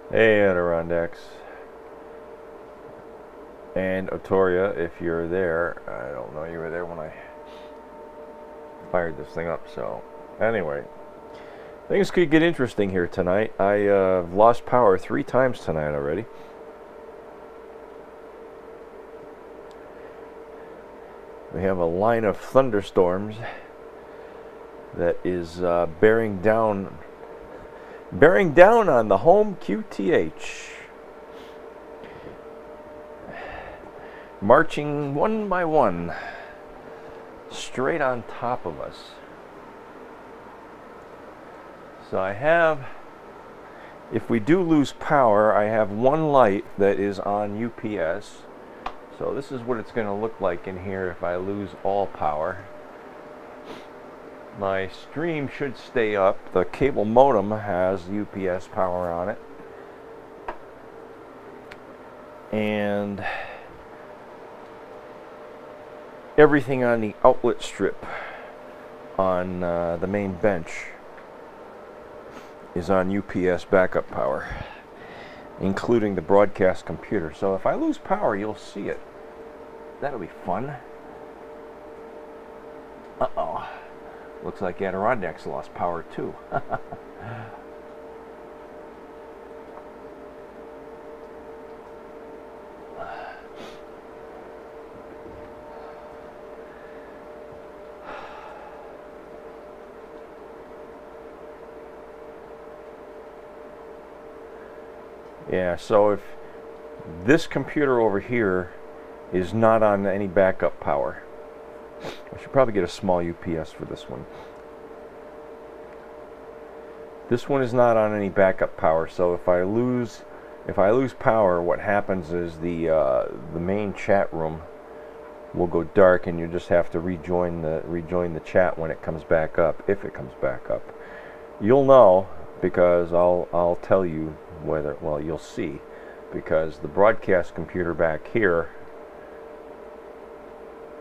Hey Adirondacks and Otoria, if you're there. I don't know you were there when I fired this thing up. So anyway, things could get interesting here tonight. I've lost power 3 times tonight already. We have a line of thunderstorms that is bearing down on the home QTH. Marching one by one, straight on top of us. So I have, if we do lose power, I have one light that is on UPS. So this is what it's going to look like in here if I lose all power. My stream should stay up. The cable modem has UPS power on it. And everything on the outlet strip on the main bench is on UPS backup power, including the broadcast computer. So if I lose power, you'll see it. That'll be fun. Uh-oh. Looks like Adirondacks lost power too. Yeah, so if this computer over here is not on any backup power, I should probably get a small UPS for this one. This one is not on any backup power, so if I lose power, what happens is the main chat room will go dark, and you just have to rejoin the chat when it comes back up, if it comes back up. You'll know because I'll tell you whether, well, you'll see, because the broadcast computer back here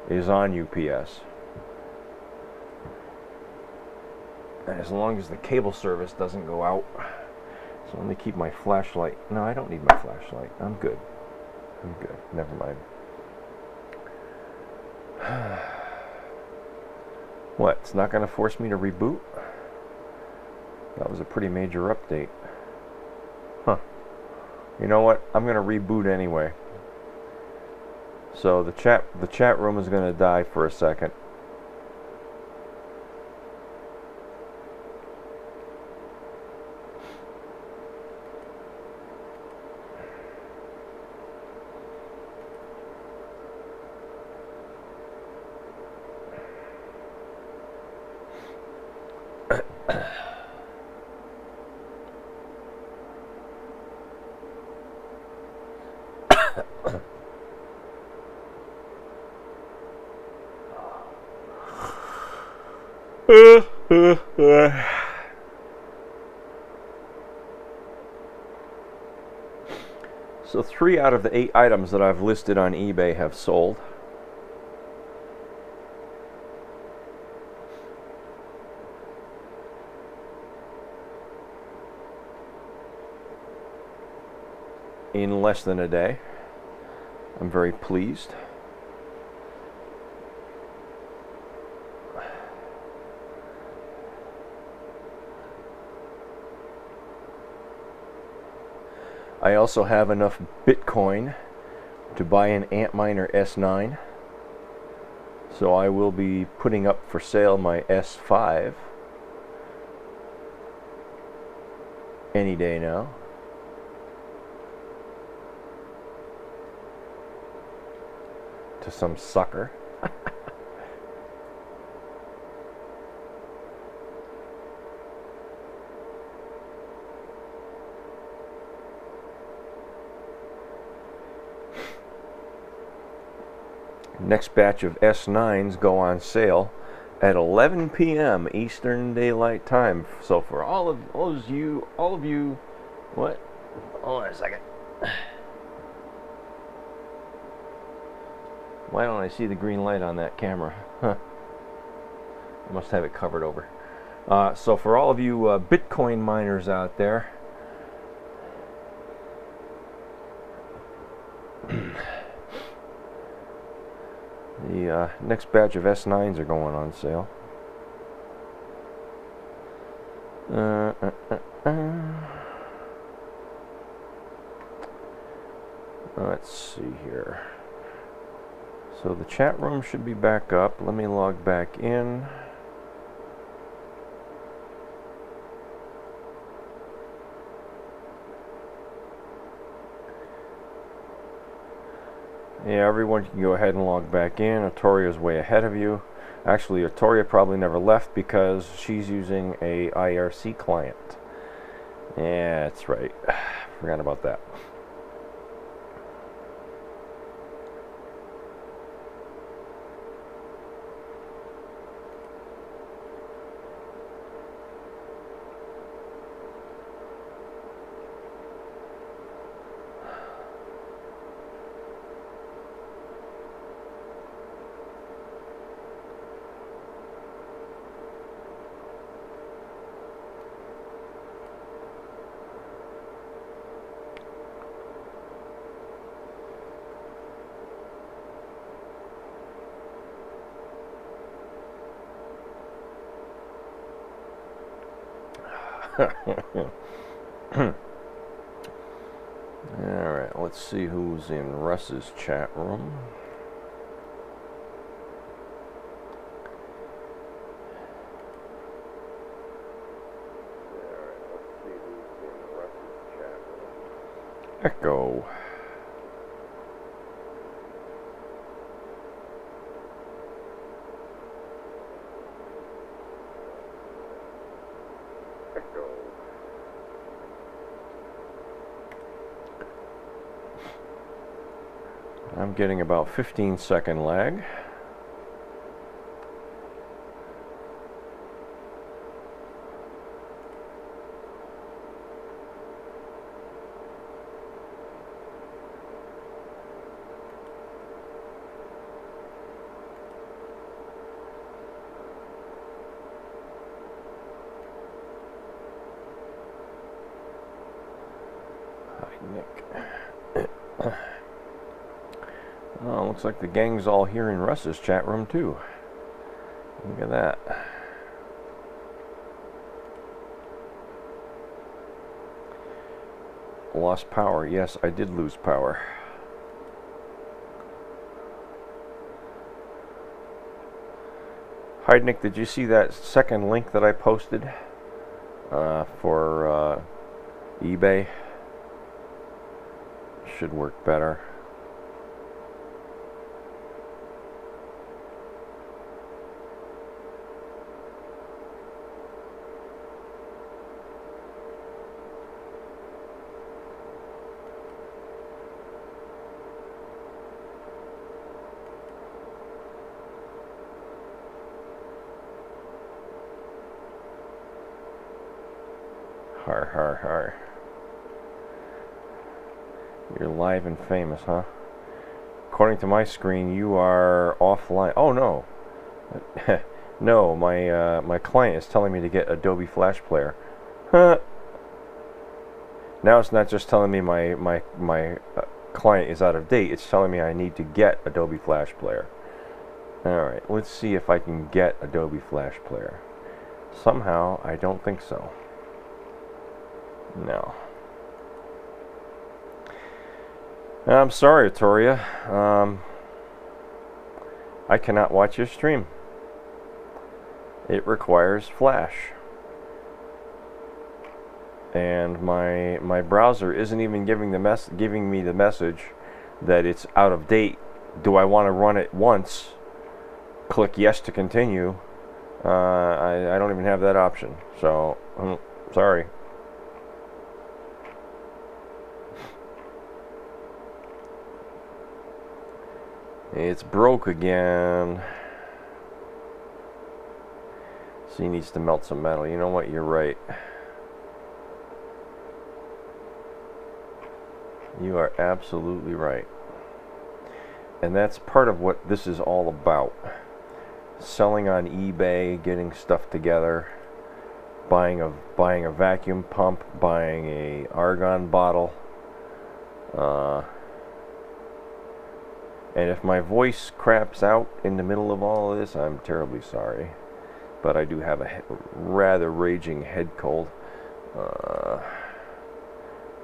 is on UPS. And as long as the cable service doesn't go out. So let me keep my flashlight. No, I don't need my flashlight. I'm good. I'm good. Never mind. What? It's not going to force me to reboot? That was a pretty major update. Huh. You know what? I'm going to reboot anyway. So the chat room is going to die for a second. So 3 out of the 8 items that I've listed on eBay have sold. In less than a day. I'm very pleased. I also have enough Bitcoin to buy an Antminer S9. So I will be putting up for sale my S5 any day now. To some sucker. Next batch of S9s go on sale at 11 p.m. Eastern Daylight Time. So for all of you, what? Hold on a second. Why don't I see the green light on that camera? Huh. I must have it covered over. So for all of you Bitcoin miners out there, The next batch of S9s are going on sale. Let's see here. So the chat room should be back up. Let me log back in. Yeah, everyone can go ahead and log back in. Artoria's way ahead of you. Actually, Artoria probably never left because she's using a IRC client. Yeah, that's right. Forgot about that. Alright, let's see who's in Russ's chat room. Echo. I'm getting about 15-second lag. Hi, Nick. Oh, looks like the gang's all here in Russ's chat room too. Look at that. Lost power. Yes, I did lose power. Hi, Nick. Did you see that second link that I posted for eBay? Should work better. Har har har. You're live and famous, huh? According to my screen, you are offline. Oh no, no. My client is telling me to get Adobe Flash Player. Huh. Now it's not just telling me my client is out of date. It's telling me I need to get Adobe Flash Player. All right, let's see if I can get Adobe Flash Player. Somehow, I don't think so. No. I'm sorry, Artoria. I cannot watch your stream. It requires Flash. And my browser isn't even giving me the message that it's out of date. Do I want to run it once? Click yes to continue. I don't even have that option. So, sorry. It's broke again. So he needs to melt some metal. You know what? You're right. You are absolutely right. And that's part of what this is all about. Selling on eBay, getting stuff together, buying a vacuum pump, buying a argon bottle. And if my voice craps out in the middle of all of this, I'm terribly sorry. But I do have a rather raging head cold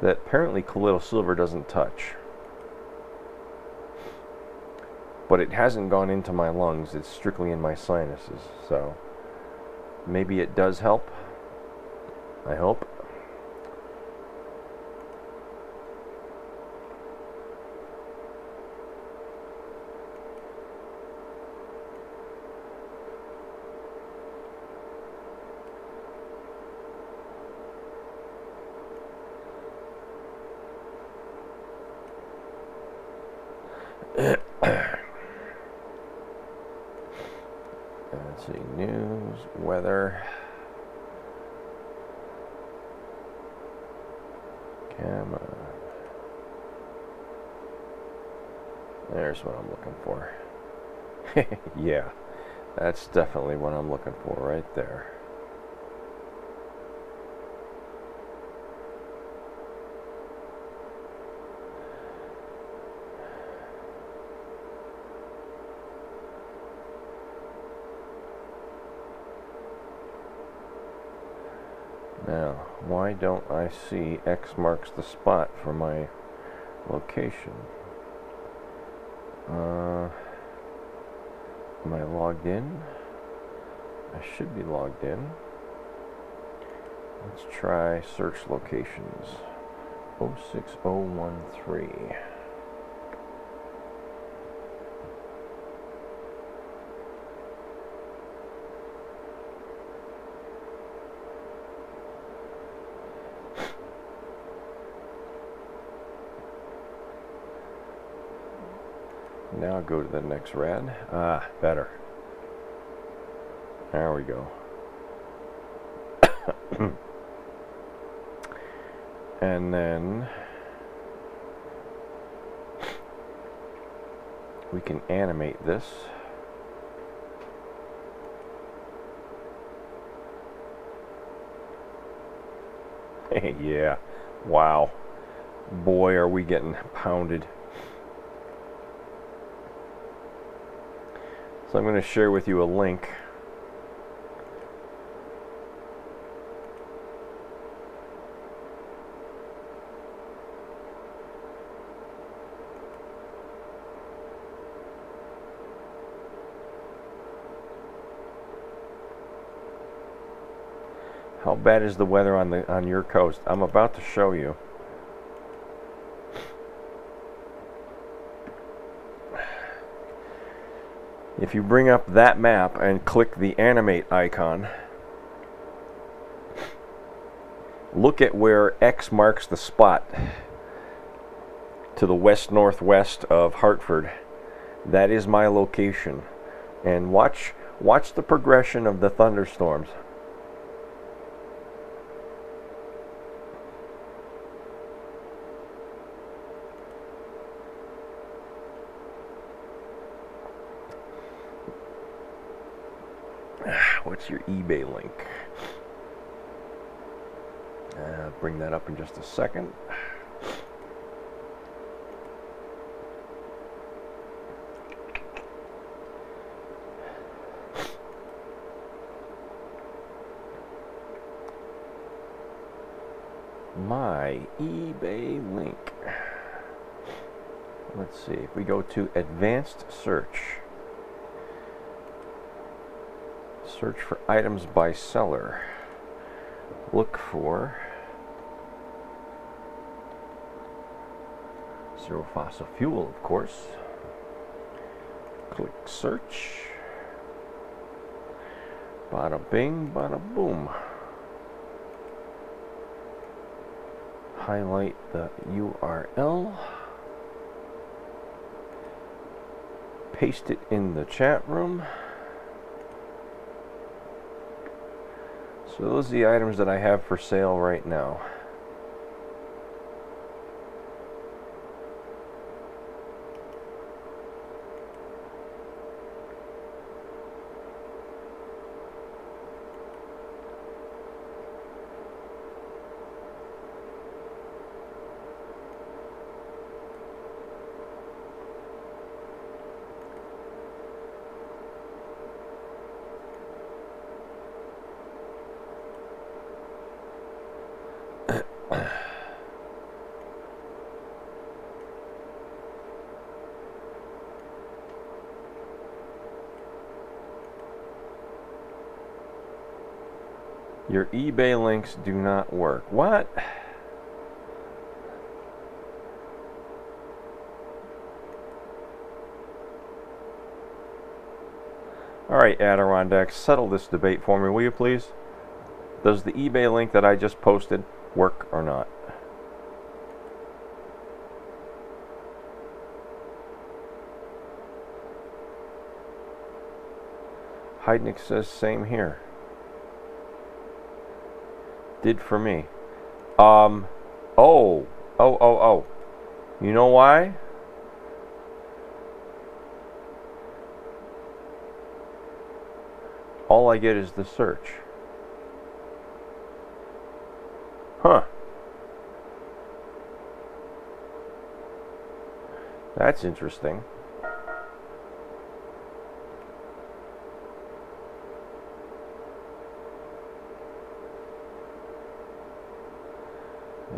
that apparently Colloidal Silver doesn't touch. But it hasn't gone into my lungs, it's strictly in my sinuses, so maybe it does help. I hope. Let's see, news, weather, camera. There's what I'm looking for. Yeah, that's definitely what I'm looking for right there. Now, why don't I see X marks the spot for my location? Am I logged in? I should be logged in. Let's try search locations. 06013. Now go to the next rad. Ah, better. There we go. And then we can animate this. Yeah. Wow. Boy, are we getting pounded. So I'm going to share with you a link. How bad is the weather on your coast? I'm about to show you. If you bring up that map and click the animate icon, look at where X marks the spot to the west-northwest of Hartford. That is my location. And watch the progression of the thunderstorms. What's your eBay link? Bring that up in just a second. My eBay link. Let's see, if we go to advanced search. Search for items by seller. Look for zero fossil fuel, of course. Click search. Bada bing, bada boom. Highlight the URL. Paste it in the chat room. So those are the items that I have for sale right now. Your eBay links do not work. What? Alright, Adirondacks, settle this debate for me, will you please? Does the eBay link that I just posted work or not? Heidnik says same here. Did for me. Oh. You know why? All I get is the search. Huh. That's interesting.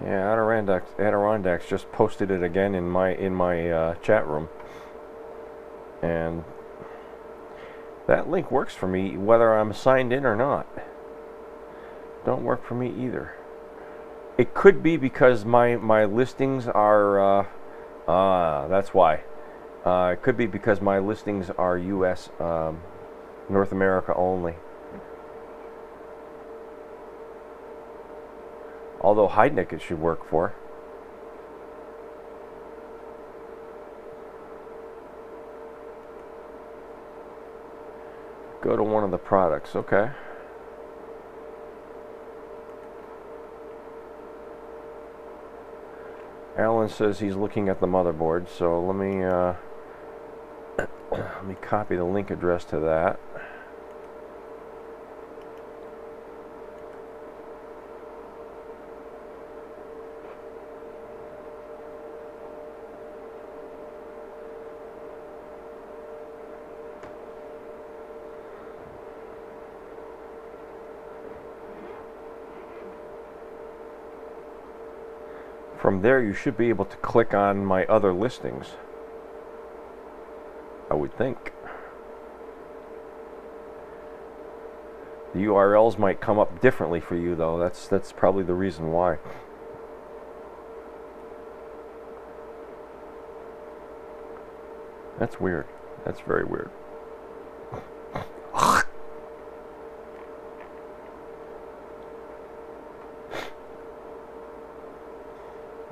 Yeah, Adirondacks just posted it again in my chat room, and that link works for me whether I'm signed in or not. Don't work for me either. It could be because my listings are that's why. It could be because my listings are U.S. North America only. Although Heidnik it should work for. Go to one of the products, okay. Alan says he's looking at the motherboard, so let me let me copy the link address to that. From there, you should be able to click on my other listings, I would think. The URLs might come up differently for you, though. That's probably the reason why. That's weird. That's very weird.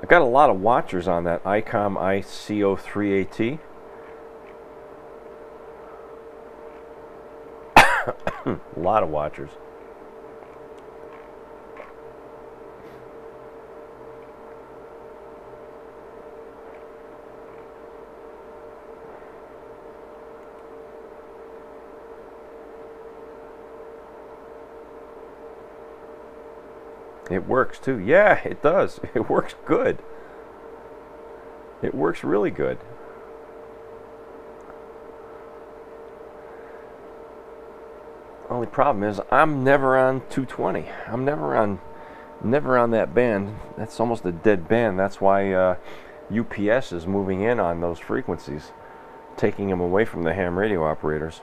I got a lot of watchers on that ICOM ICO3AT. A lot of watchers. It works too. Yeah, it does. It works good. It works really good. Only problem is I'm never on 220. I'm never on that band. That's almost a dead band. That's why UPS is moving in on those frequencies, taking them away from the ham radio operators.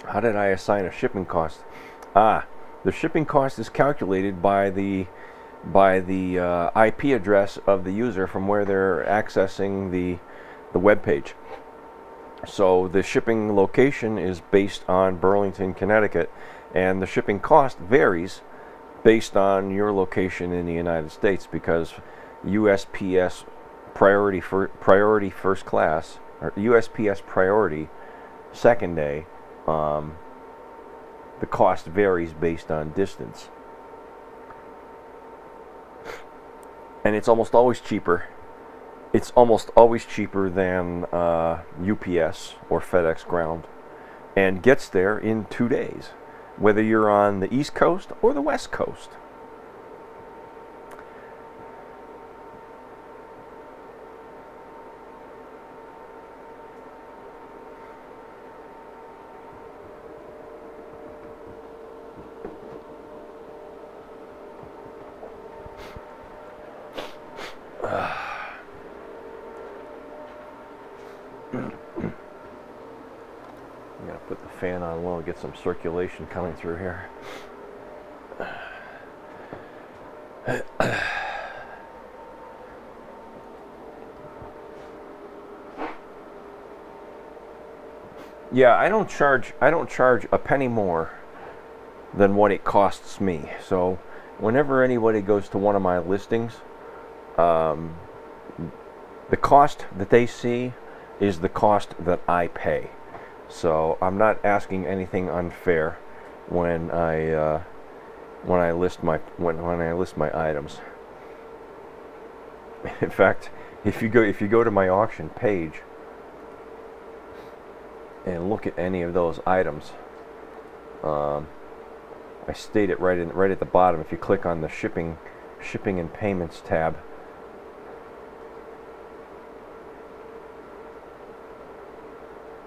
How did I assign a shipping cost? The shipping cost is calculated by the IP address of the user from where they're accessing the web page. So the shipping location is based on Burlington, Connecticut, and the shipping cost varies based on your location in the United States, because USPS priority first class, or USPS priority second day, the cost varies based on distance, and it's almost always cheaper. It's almost always cheaper than UPS or FedEx Ground, and gets there in 2 days, whether you're on the East Coast or the West Coast. I'm gonna put the fan on low and get some circulation coming through here. Yeah, I don't charge a penny more than what it costs me. So whenever anybody goes to one of my listings, the cost that they see is the cost that I pay. So I'm not asking anything unfair when I list my items. In fact, if you go to my auction page and look at any of those items, I state it right at the bottom. If you click on the shipping and payments tab,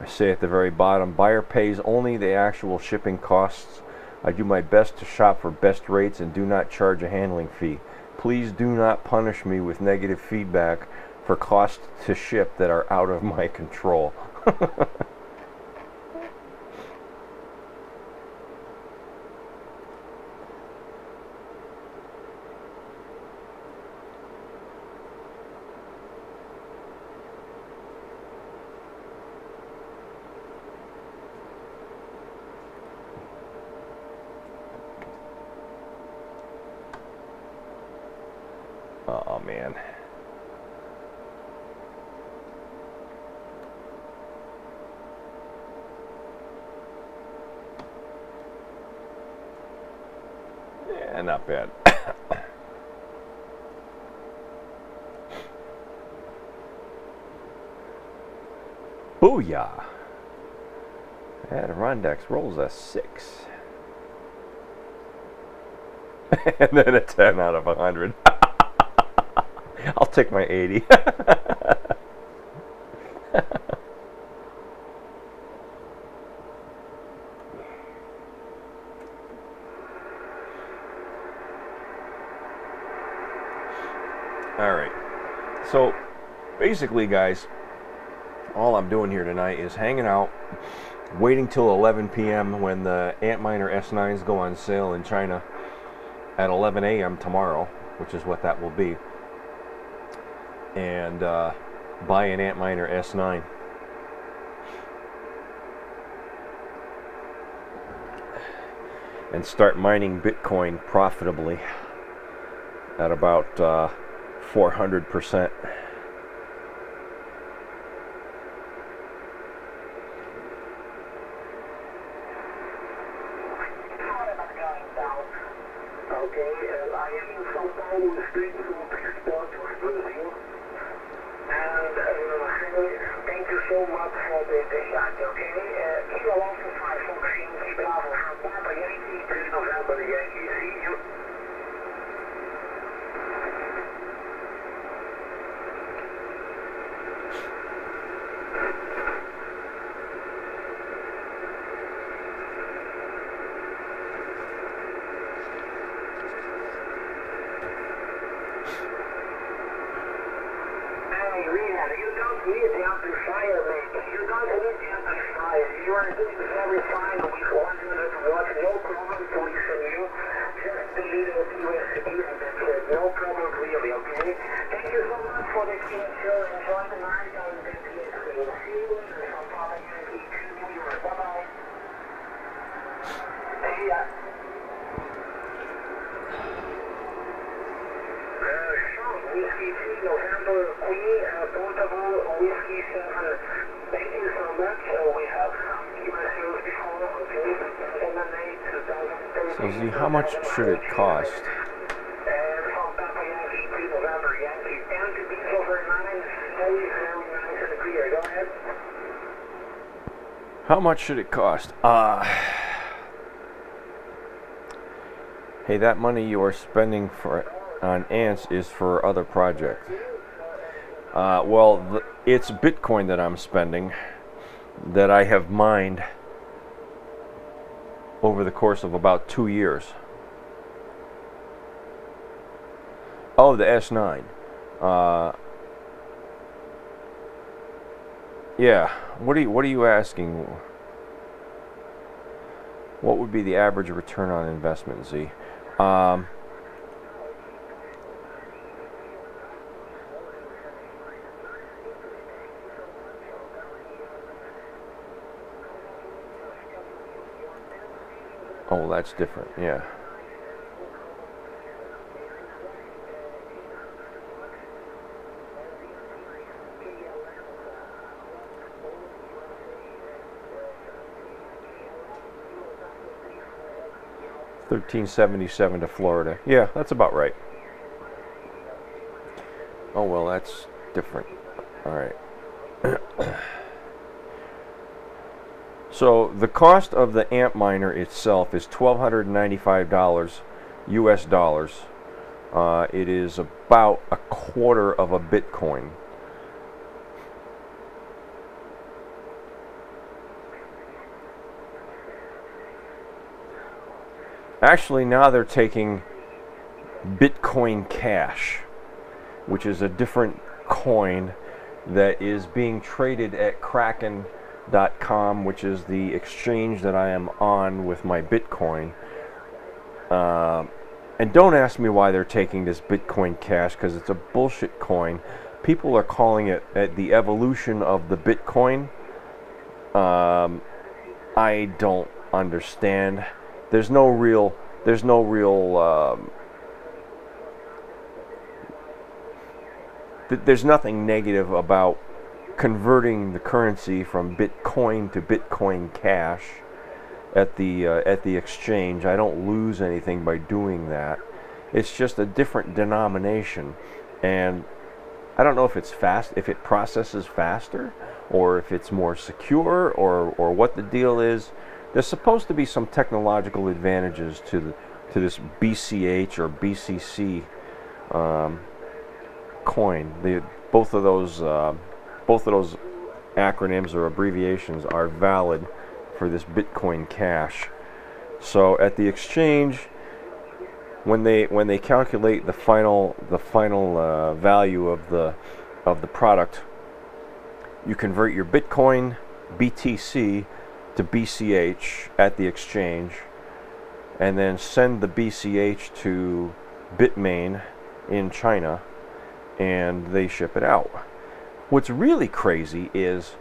I say at the very bottom, buyer pays only the actual shipping costs. I do my best to shop for best rates and do not charge a handling fee. Please do not punish me with negative feedback for costs to ship that are out of my control. Oh man. Yeah, not bad. Booyah! Adirondack rolls a 6. And then a 10 out of 100. I'll take my 80. Alright. So, basically, guys, all I'm doing here tonight is hanging out, waiting till 11 p.m. when the Antminer S9s go on sale in China at 11 a.m. tomorrow, which is what that will be, and buy an Antminer S9. And start mining Bitcoin profitably at about 400%. So see, how much should it cost? How much should it cost? Hey, that money you are spending on ants is for other projects. Well, it's Bitcoin that I'm spending, that I have mined over the course of about 2 years. Oh, the S9. Yeah. What are you asking? What would be the average return on investment, Z? Um, oh, that's different. Yeah. $13.77 to Florida. Yeah, that's about right. Oh well, that's different. All right. So the cost of the Antminer itself is $1,295 US dollars. It is about a quarter of a Bitcoin. Actually, now they're taking Bitcoin Cash, which is a different coin that is being traded at Kraken.com, which is the exchange that I am on with my Bitcoin. And don't ask me why they're taking this Bitcoin Cash, because it's a bullshit coin. People are calling it the evolution of the Bitcoin. I don't understand. There's no real there's nothing negative about converting the currency from Bitcoin to Bitcoin Cash at the exchange. I don't lose anything by doing that. It's just a different denomination, and I don't know if it's if it processes faster, or if it's more secure, or what the deal is. There's supposed to be some technological advantages to this BCH or BCC coin. Both of those acronyms or abbreviations are valid for this Bitcoin Cash. So at the exchange, when they calculate the final value of the product, you convert your Bitcoin BTC to BCH at the exchange, and then send the BCH to Bitmain in China, and they ship it out. What's really crazy is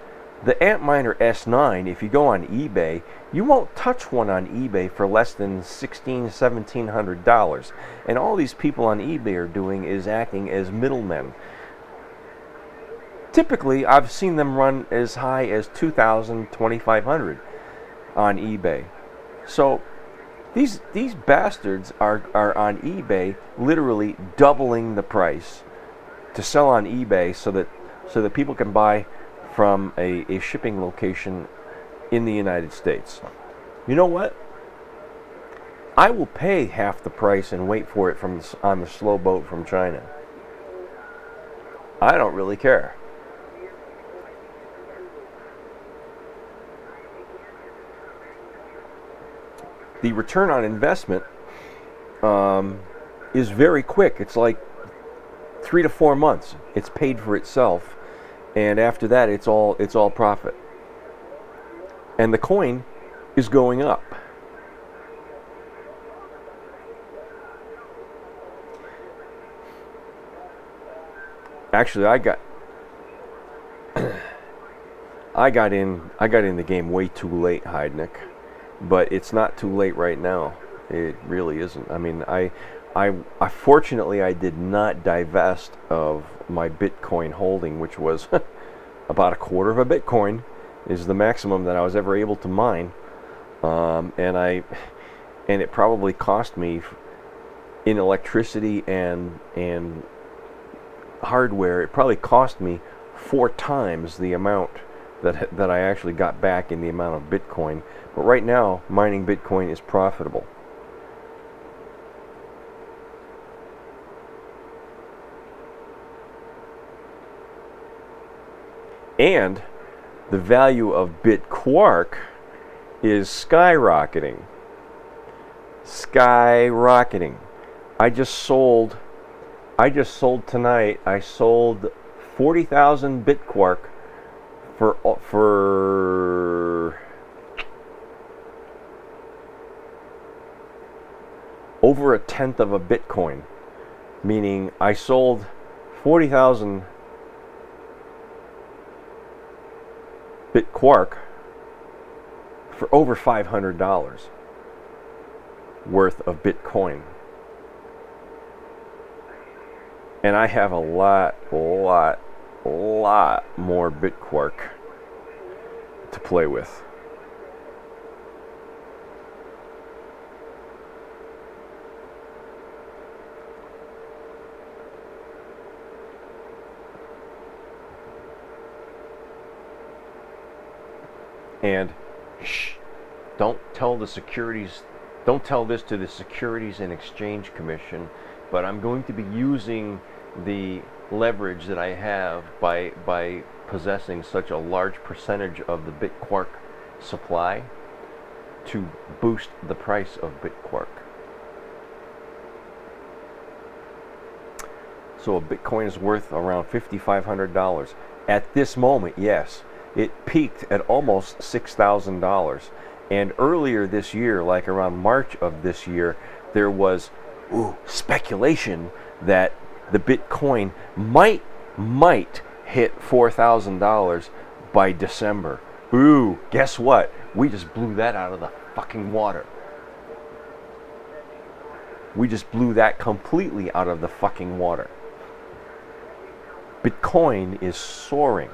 the Antminer S9, if you go on eBay, you won't touch one on eBay for less than $1,700. And all these people on eBay are doing is acting as middlemen. Typically, I've seen them run as high as $2,000, $2,500 on eBay. So these bastards are on eBay literally doubling the price to sell on eBay so that people can buy from a shipping location in the United States. You know what? I will pay half the price and wait for it on the slow boat from China. I don't really care. The return on investment is very quick. It's like 3 to 4 months. It's paid for itself, and after that, it's all profit. And the coin is going up. Actually, I got in the game way too late, Heidnik. But it's not too late right now. It really isn't. I mean, I fortunately I did not divest of my Bitcoin holding, which was about a quarter of a Bitcoin, is the maximum that I was ever able to mine, and it probably cost me in electricity and hardware. It probably cost me 4 times the amount that I actually got back in the amount of Bitcoin. But right now, mining Bitcoin is profitable. And the value of Bitquark is skyrocketing. Skyrocketing. I just sold tonight, I sold 40,000 Bitquark for over 1/10 of a Bitcoin, meaning I sold 40,000 Bitquark for over $500 worth of Bitcoin. And I have a lot more Bitquark to play with. And shh, don't tell this to the Securities and Exchange Commission, but I'm going to be using the leverage that I have by possessing such a large percentage of the Bitquark supply to boost the price of Bitquark. So a Bitcoin is worth around $5,500 at this moment. Yes, it peaked at almost $6,000, and earlier this year, like around March of this year, there was speculation that the Bitcoin might hit $4,000 by December. Ooh, guess what? We just blew that out of the fucking water. We just blew that completely out of the fucking water. Bitcoin is soaring.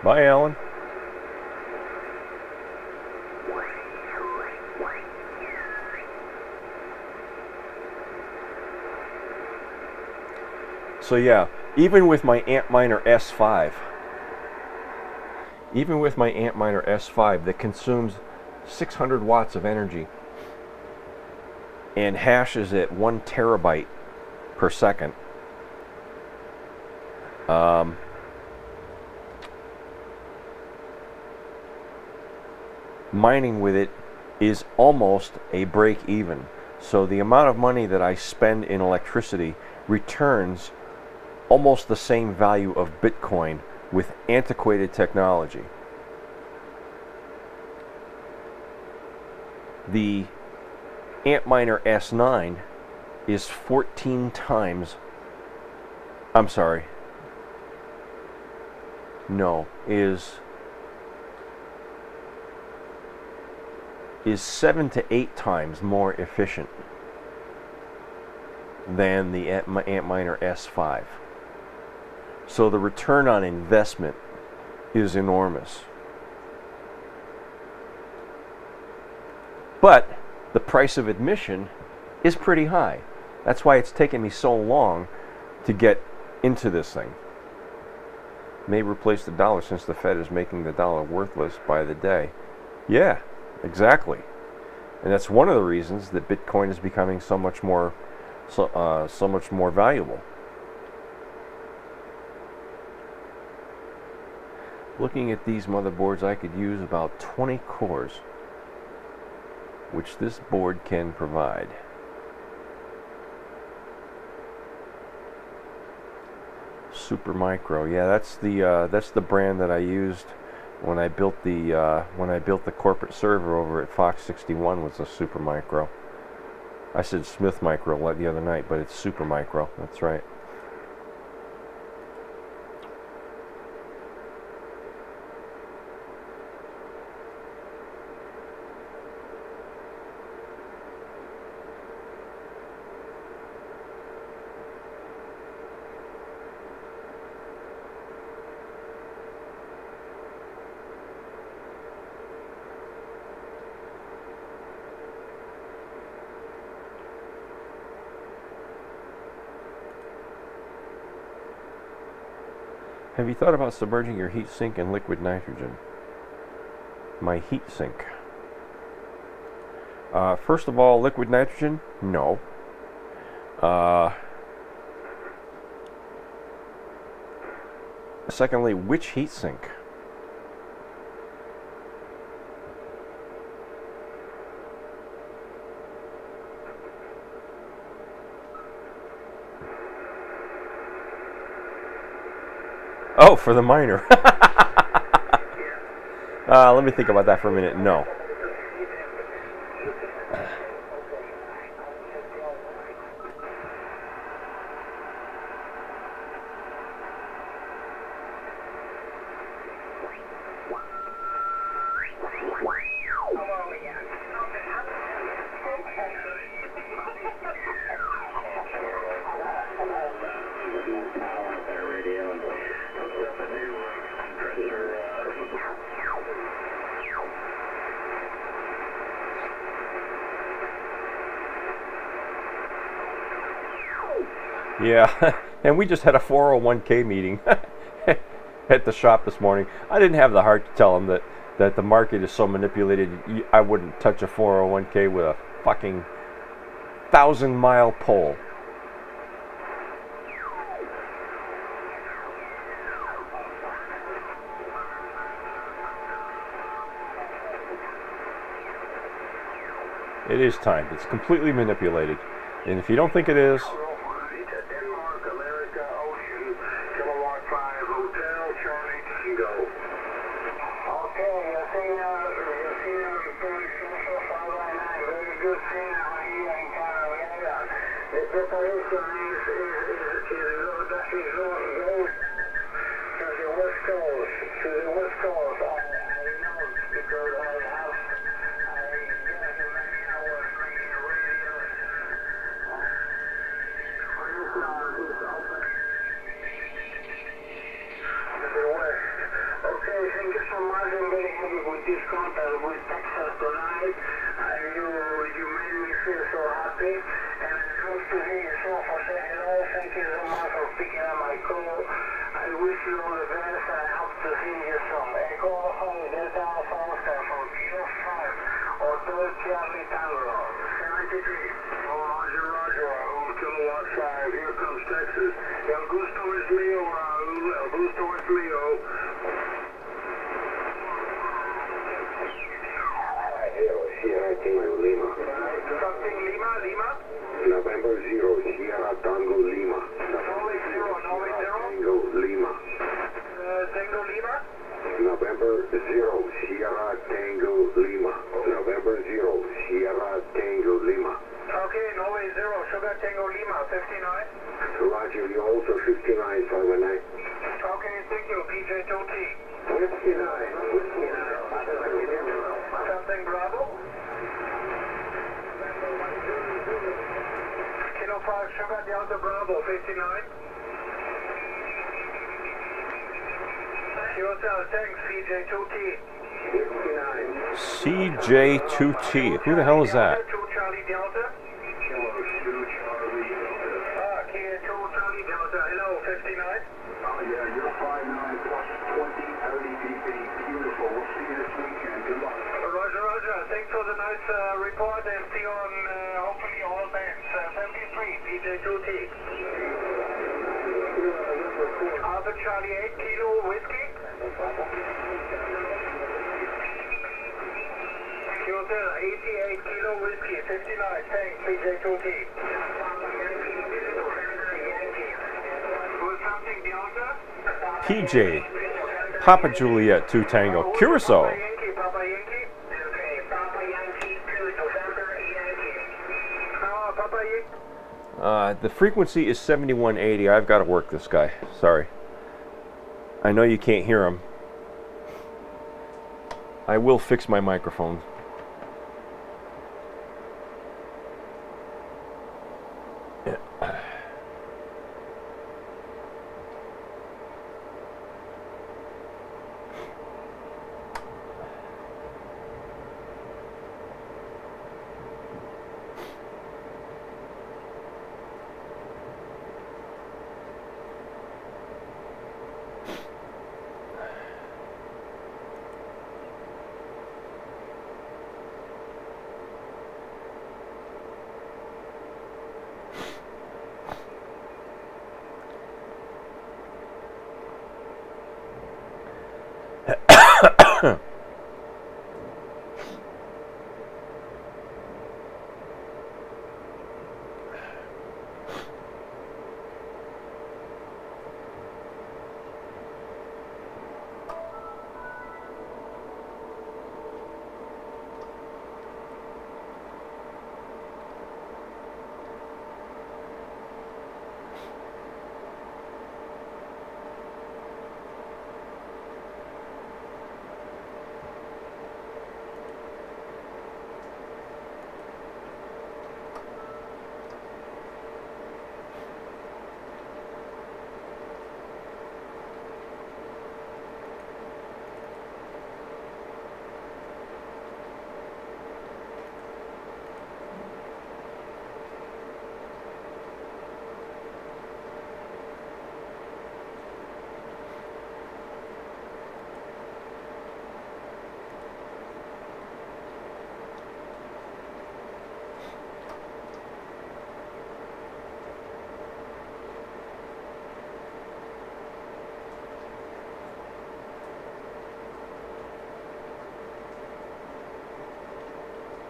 Bye, Alan. So yeah, even with my Antminer S5, that consumes 600 watts of energy and hashes at 1 terabyte per second, mining with it is almost a break even. So the amount of money that I spend in electricity returns almost the same value of Bitcoin with antiquated technology. The Antminer S9 is 14 times, I'm sorry, no, is 7 to 8 times more efficient than the Antminer S5. So the return on investment is enormous. But the price of admission is pretty high. That's why it's taken me so long to get into this thing. May replace the dollar since the Fed is making the dollar worthless by the day. Yeah, exactly. And that's one of the reasons that Bitcoin is becoming so much more valuable. Looking at these motherboards, I could use about 20 cores, which this board can provide. Supermicro, yeah, that's the brand that I used when I built the corporate server over at Fox 61. Was a Supermicro. I said Smith Micro the other night, but it's Supermicro. That's right. Have you thought about submerging your heat sink in liquid nitrogen? My heat sink. First of all, liquid nitrogen? No. Secondly, which heatsink? Oh, for the miner. Let me think about that for a minute. No. Yeah, and we just had a 401k meeting at the shop this morning. I didn't have the heart to tell them that the market is so manipulated. I wouldn't touch a 401k with a fucking 1,000-mile pole. It is time. It's completely manipulated. And if you don't think it is, CJ2T. Who the hell is that? PJ, Papa Juliet 2 Tango, Curacao. The frequency is 7180. I've got to work this guy. Sorry. I know you can't hear him. I will fix my microphone.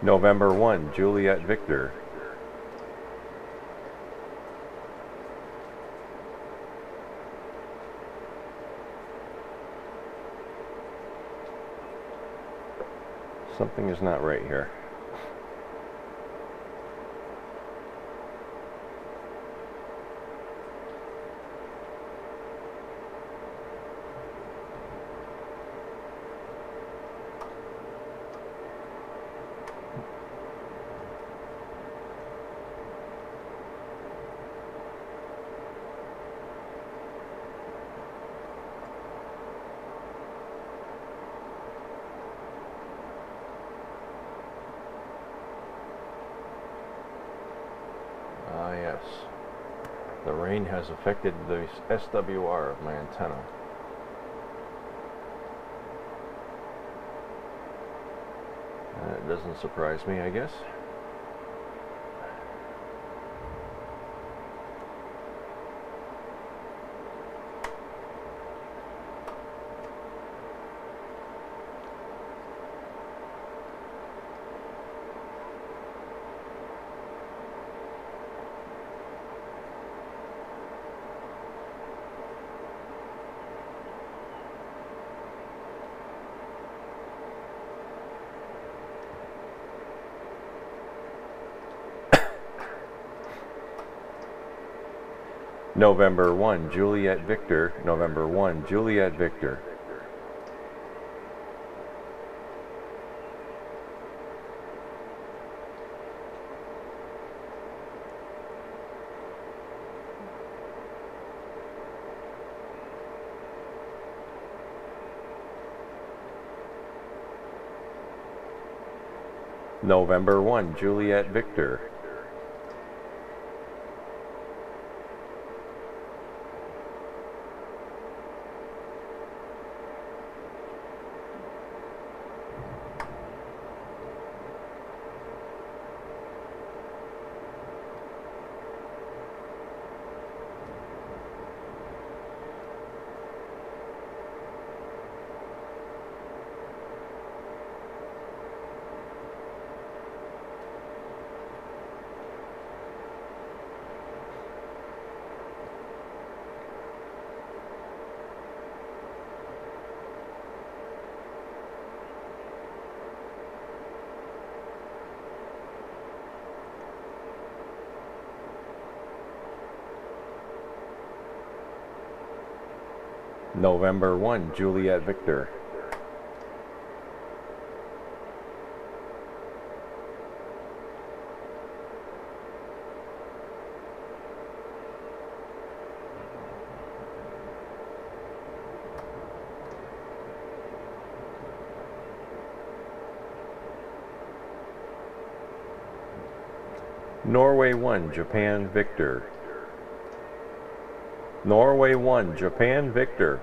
November 1, Juliet Victor. Something is not right here. Yes. The rain has affected the SWR of my antenna. That doesn't surprise me, I guess. November 1, Juliet Victor. November 1, Juliet Victor. November 1, Juliet Victor. November 1, Juliet Victor. Norway 1, Japan Victor. Norway 1, Japan Victor.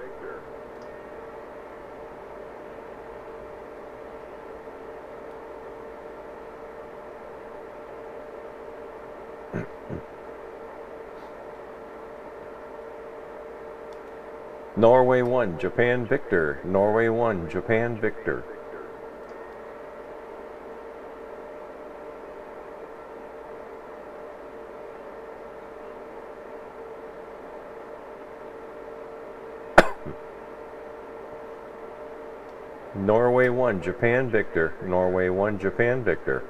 Norway 1, Japan Victor. Norway 1, Japan Victor. Norway 1, Japan Victor. Norway 1, Japan Victor.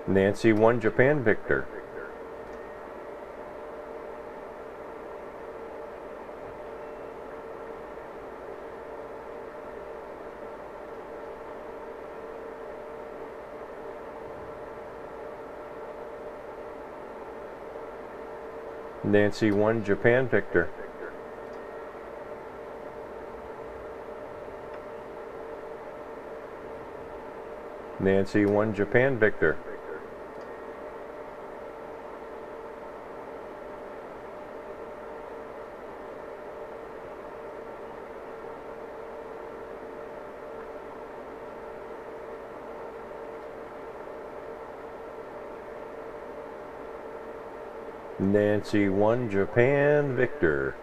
Nancy 1, Japan Victor. Nancy 1, Japan Victor. Nancy 1, Japan Victor. Nancy 1, Japan Victor.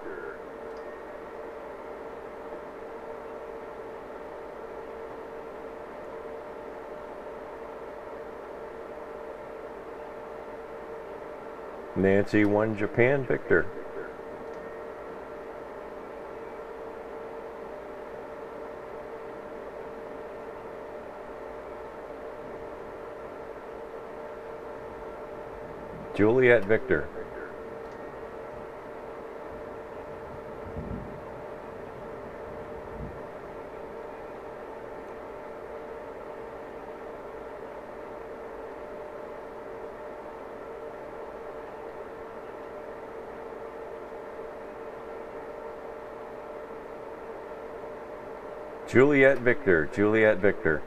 Nancy 1, Japan Victor. Juliet Victor. Juliet Victor, Juliet Victor.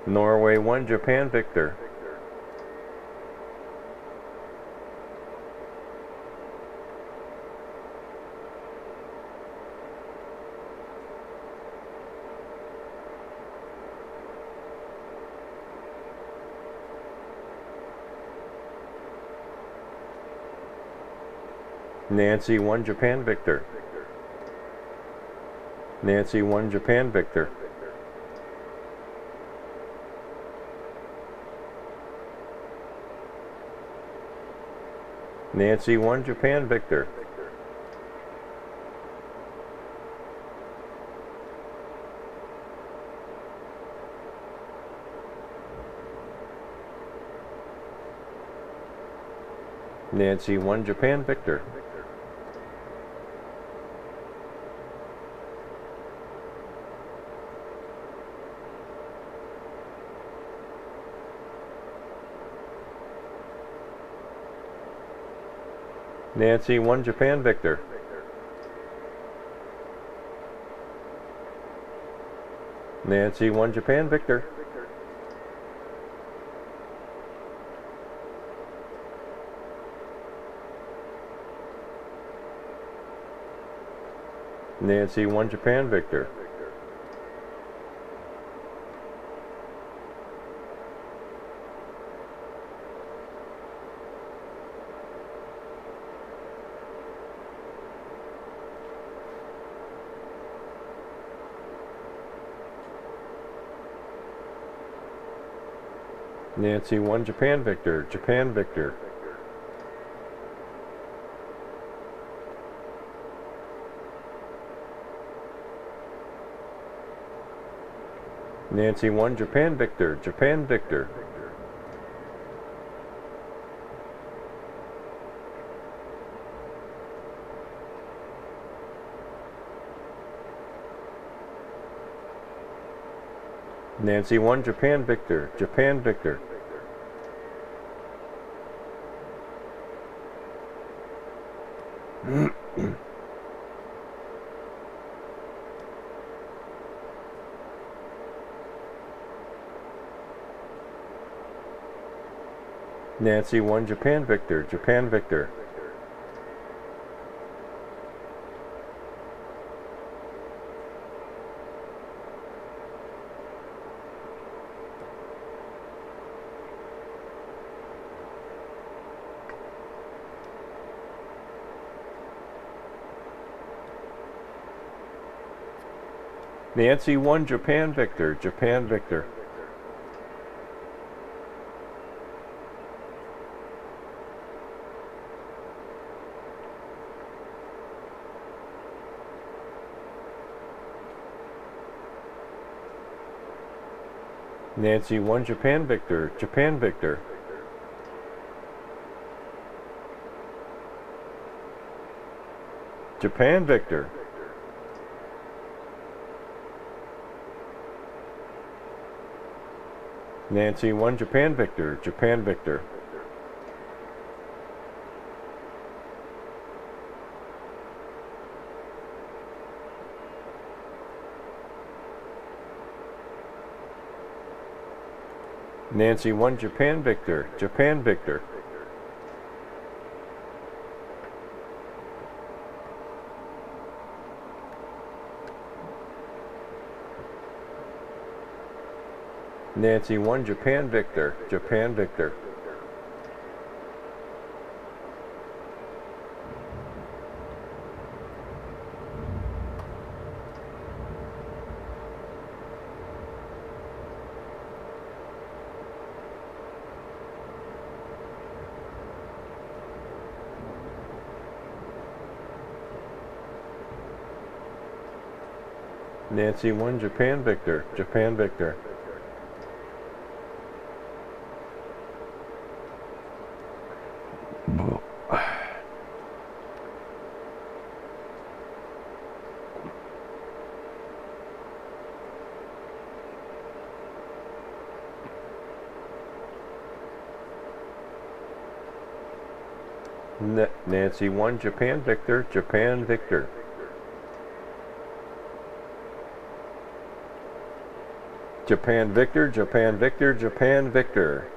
Norway 1, Japan Victor. Nancy 1, Japan Victor. Nancy 1, Japan Victor. Nancy 1, Japan Victor. Nancy 1, Japan Victor. Nancy 1, Japan Victor. Nancy 1, Japan Victor. Nancy 1, Japan Victor. Nancy 1, Japan Victor, Japan Victor. Nancy 1, Japan Victor, Japan Victor. Nancy 1, Japan Victor, Japan Victor. Nancy 1, Japan Victor, Japan Victor. Nancy 1, Japan Victor, Japan Victor. Nancy 1, Japan Victor, Japan Victor. Japan Victor. Nancy 1, Japan Victor, Japan Victor. Nancy 1, Japan Victor, Japan Victor. Nancy 1, Japan Victor, Japan Victor. Nancy 1, Japan Victor, Japan Victor. Nancy 1, Japan Victor, Japan Victor. Japan Victor, Japan Victor, Japan Victor.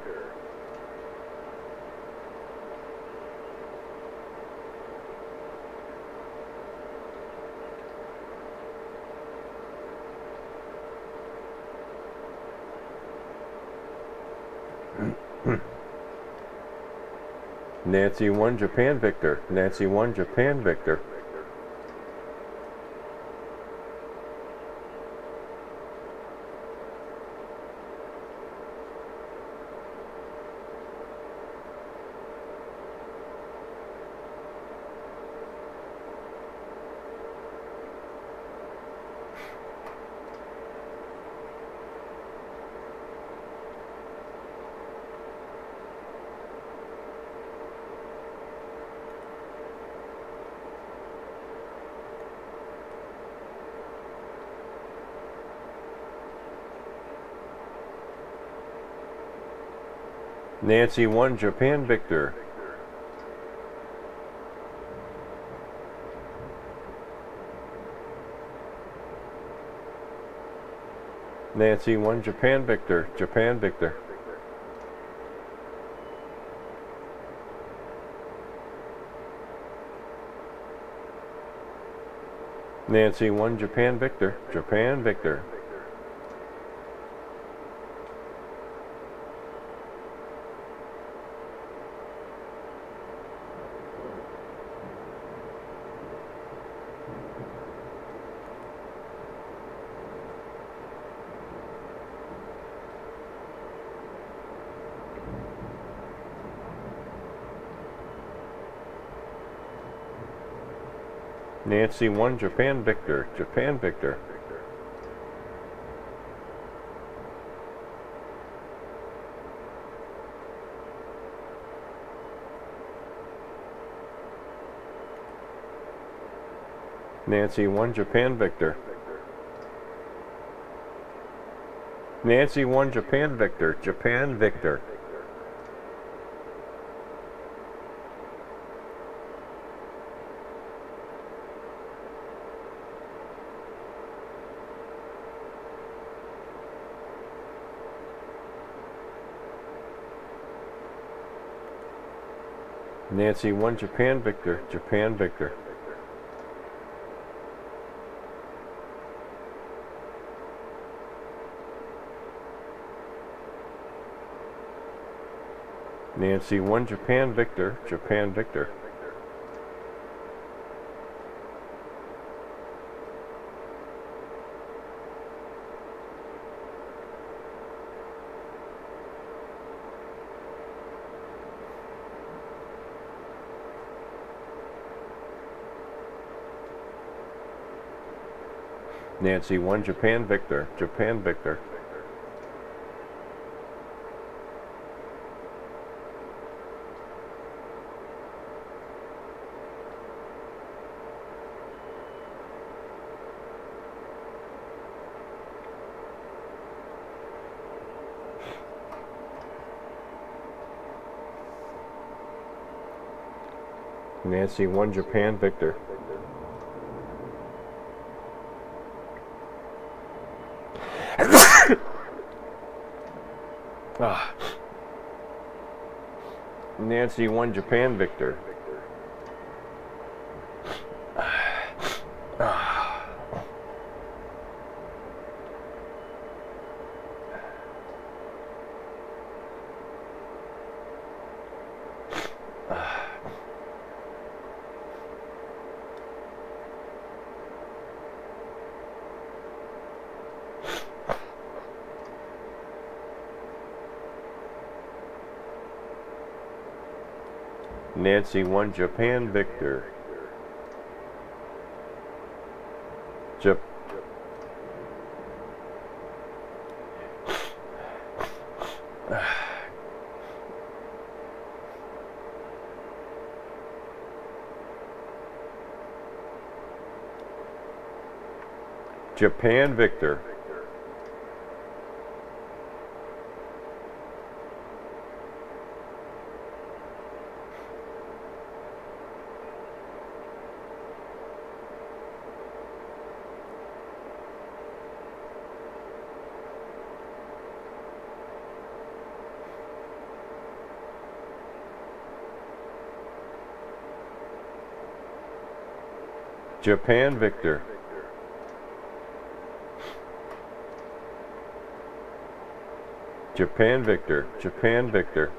Nancy 1, Japan Victor, Nancy 1, Japan Victor. Nancy 1, Japan Victor. Nancy 1, Japan Victor, Japan Victor. Nancy 1, Japan Victor, Japan Victor. Nancy 1, Japan Victor, Japan Victor. Nancy 1, Japan Victor. Nancy 1, Japan Victor, Japan Victor. Nancy 1, Japan Victor, Japan Victor. Nancy 1, Japan Victor, Japan Victor. Nancy 1, Japan Victor, Japan Victor. Nancy 1, Japan Victor. Nancy 1, Japan Victor. Nancy 1, Japan Victor. Japan Victor. Japan Victor. Japan Victor. Japan Victor.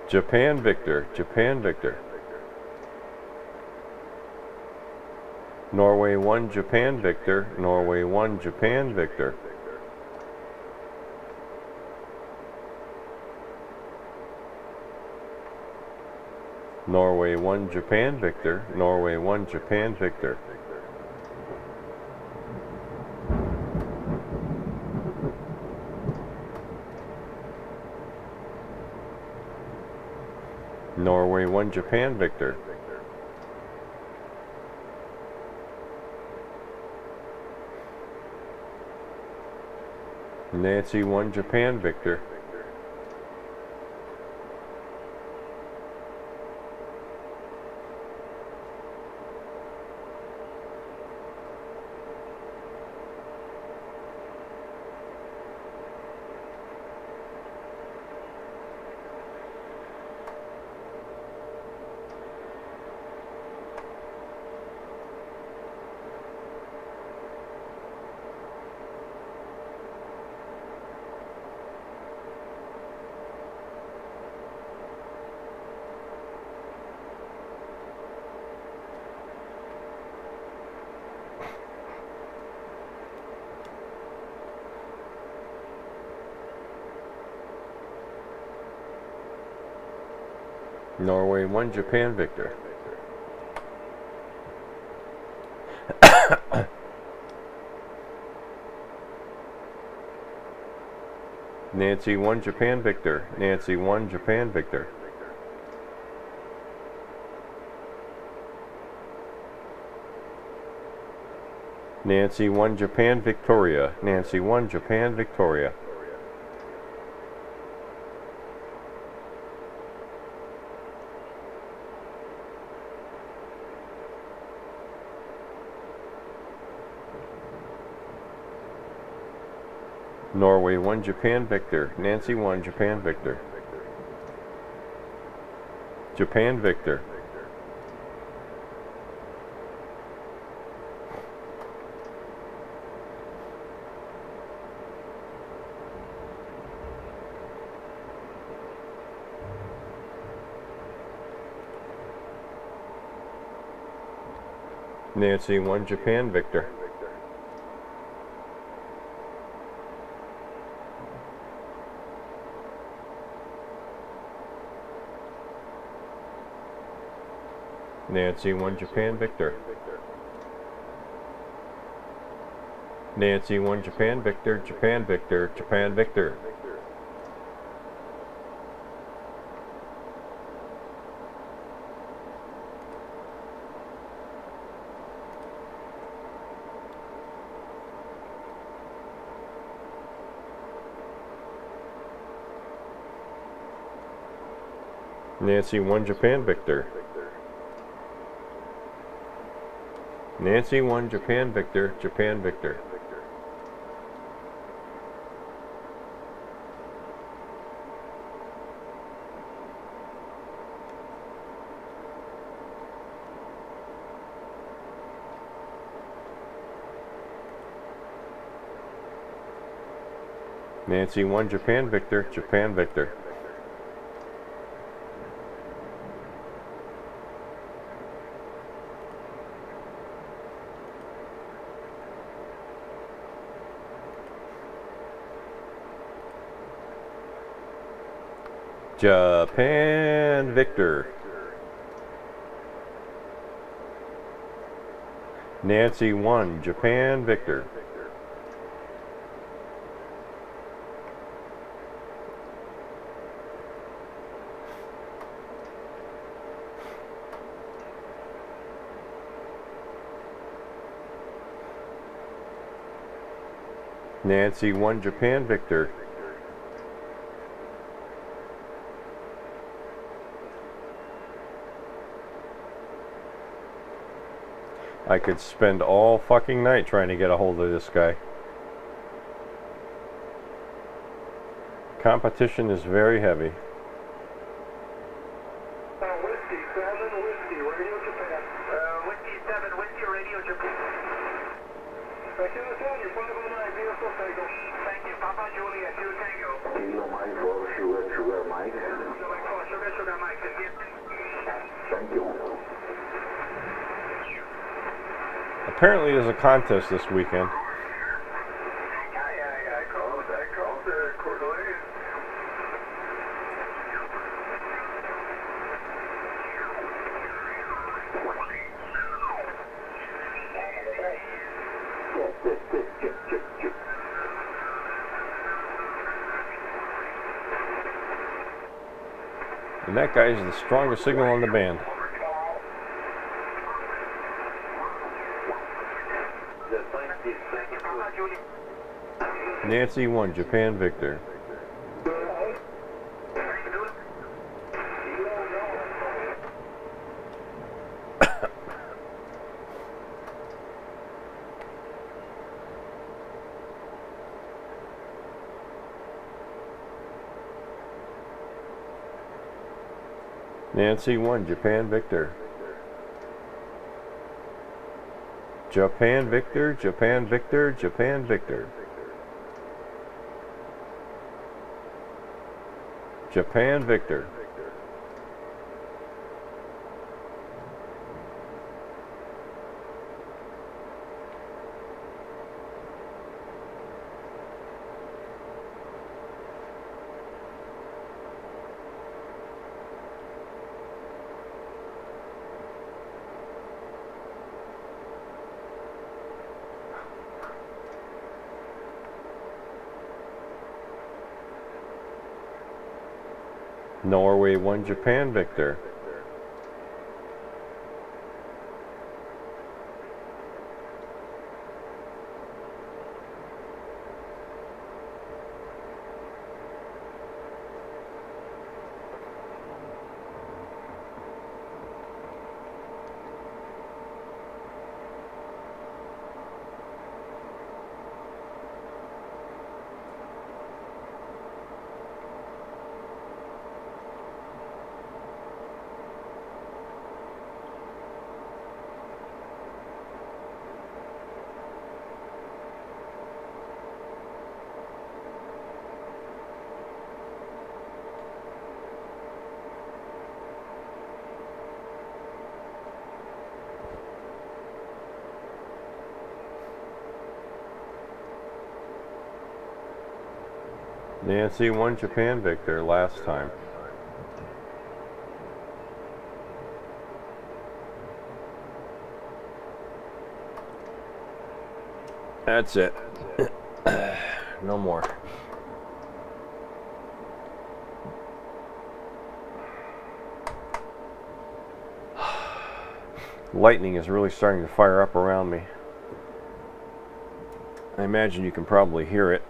Japan Victor. Japan Victor. Norway 1, Japan Victor. Norway 1, Japan Victor. Norway 1, Japan Victor. Norway 1, Japan Victor. Norway 1, Japan Victor. Nancy 1, Japan Victor. Norway 1, Japan Victor. Nancy 1, Japan Victor. Nancy 1, Japan Victor. Nancy 1, Japan Victoria. Nancy 1, Japan Victoria. Norway 1, Japan Victor. Nancy 1, Japan Victor. Japan Victor. Nancy 1, Japan Victor. Nancy 1, Japan Victor. Nancy 1, Japan Victor. Japan Victor. Japan Victor. Nancy 1, Japan Victor. Nancy 1, Japan Victor. Japan Victor. Nancy 1, Japan Victor. Japan Victor. Japan Victor. Nancy 1, Japan Victor. Nancy 1, Japan Victor. I could spend all fucking night trying to get a hold of this guy. Competition is very heavy. Whiskey 7, Whiskey, Radio Japan. Whiskey 7, Whiskey, Radio Japan. Back in the town, you're 509, vehicle Tango. Thank you, Papa Juliet, 2 Tango. Kilo Mike, Roll Sugar Mike. Sugar Mike, Thank you. Apparently there's a contest this weekend. I called Cordelia. And that guy is the strongest signal on the band. Nancy 1, Japan Victor. Nancy 1, Japan Victor. Japan Victor, Japan Victor, Japan Victor. Japan Victor. Norway 1, Japan Victor. Nancy 1, Japan Victor, last time. That's it. No more. Lightning is really starting to fire up around me. I imagine you can probably hear it.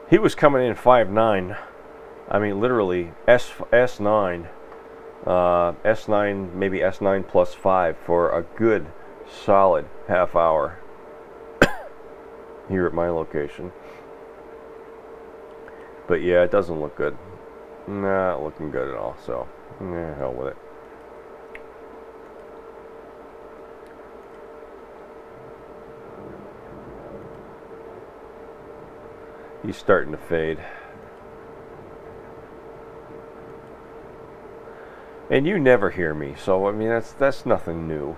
He was coming in 5'9". I mean, literally S9, S9, maybe S9 plus 5 for a good, solid half hour here at my location. But yeah, it doesn't look good. Not looking good at all. So, hell with it. He's starting to fade. And you never hear me, so I mean that's nothing new.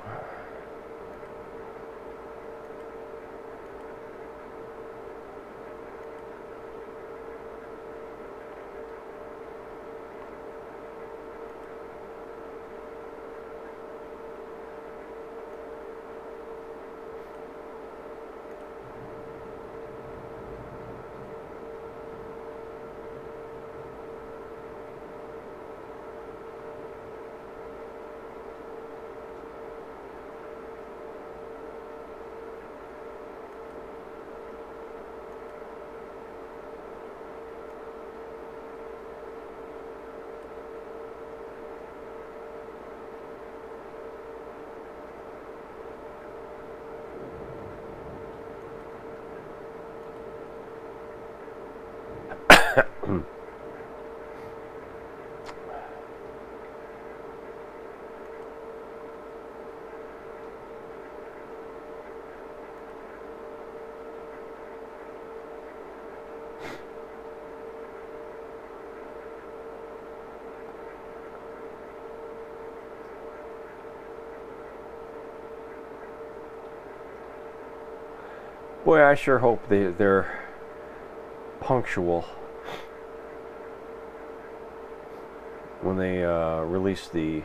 Boy, I sure hope they're punctual when they release the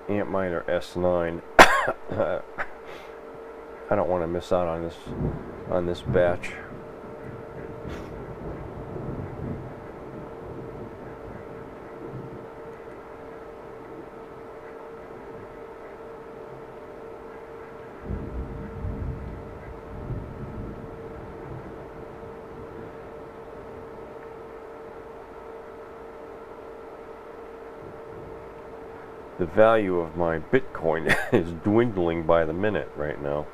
Antminer S9. I don't want to miss out on this batch. The value of my Bitcoin is dwindling by the minute right now.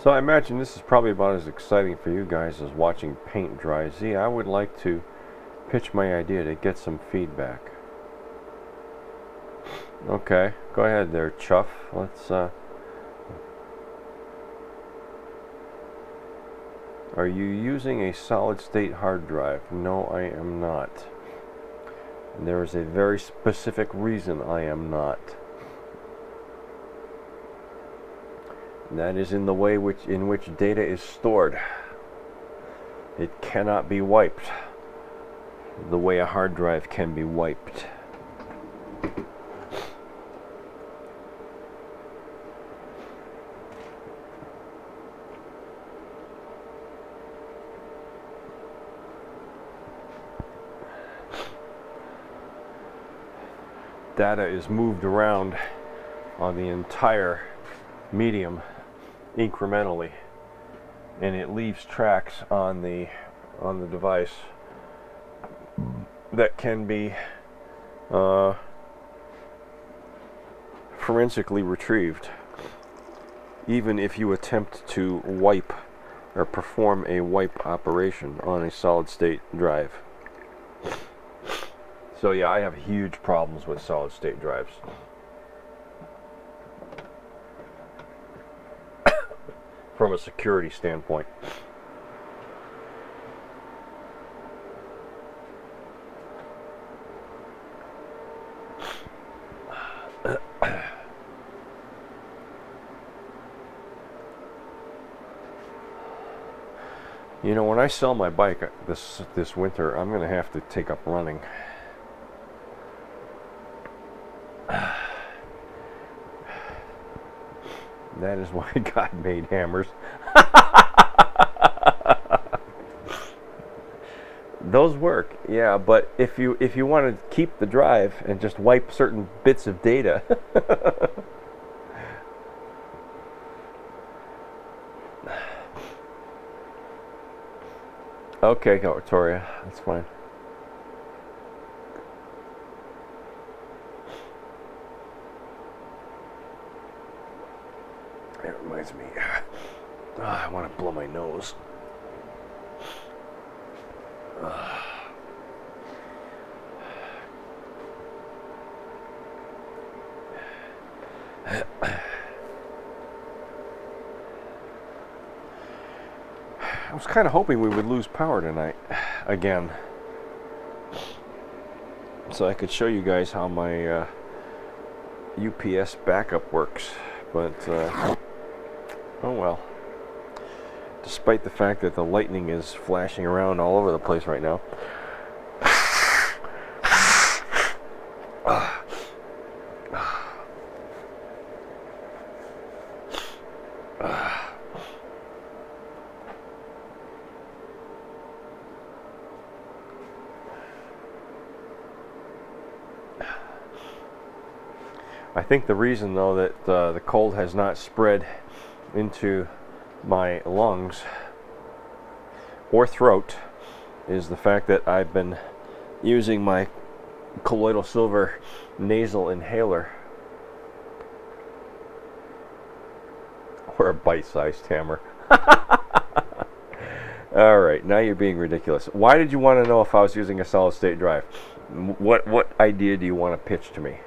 So I imagine this is probably about as exciting for you guys as watching paint dry. Z, I would like to pitch my idea to get some feedback. Okay, go ahead there, Chuff. Let's, Are you using a solid-state hard drive? No, I am not. And there is a very specific reason I am not. And that is in the way in which data is stored. It cannot be wiped the way a hard drive can be wiped. Data is moved around on the entire medium incrementally, and it leaves tracks on the device that can be forensically retrieved, even if you attempt to wipe or perform a wipe operation on a solid-state drive. So yeah, I have huge problems with solid-state drives. From a security standpoint. You know, when I sell my bike this winter, I'm going to have to take up running. That is why God made hammers. Those work, yeah, but if you want to keep the drive and just wipe certain bits of data, okay, Victoria, that's fine. That reminds me, I want to blow my nose. I was kind of hoping we would lose power tonight again, so I could show you guys how my UPS backup works, but oh well. Despite the fact that the lightning is flashing around all over the place right now. I think the reason, though, that the cold has not spread into my lungs or throat is the fact that I've been using my colloidal silver nasal inhaler, or a bite-sized hammer. Alright, now you're being ridiculous. Why did you want to know if I was using a solid-state drive? What idea do you want to pitch to me?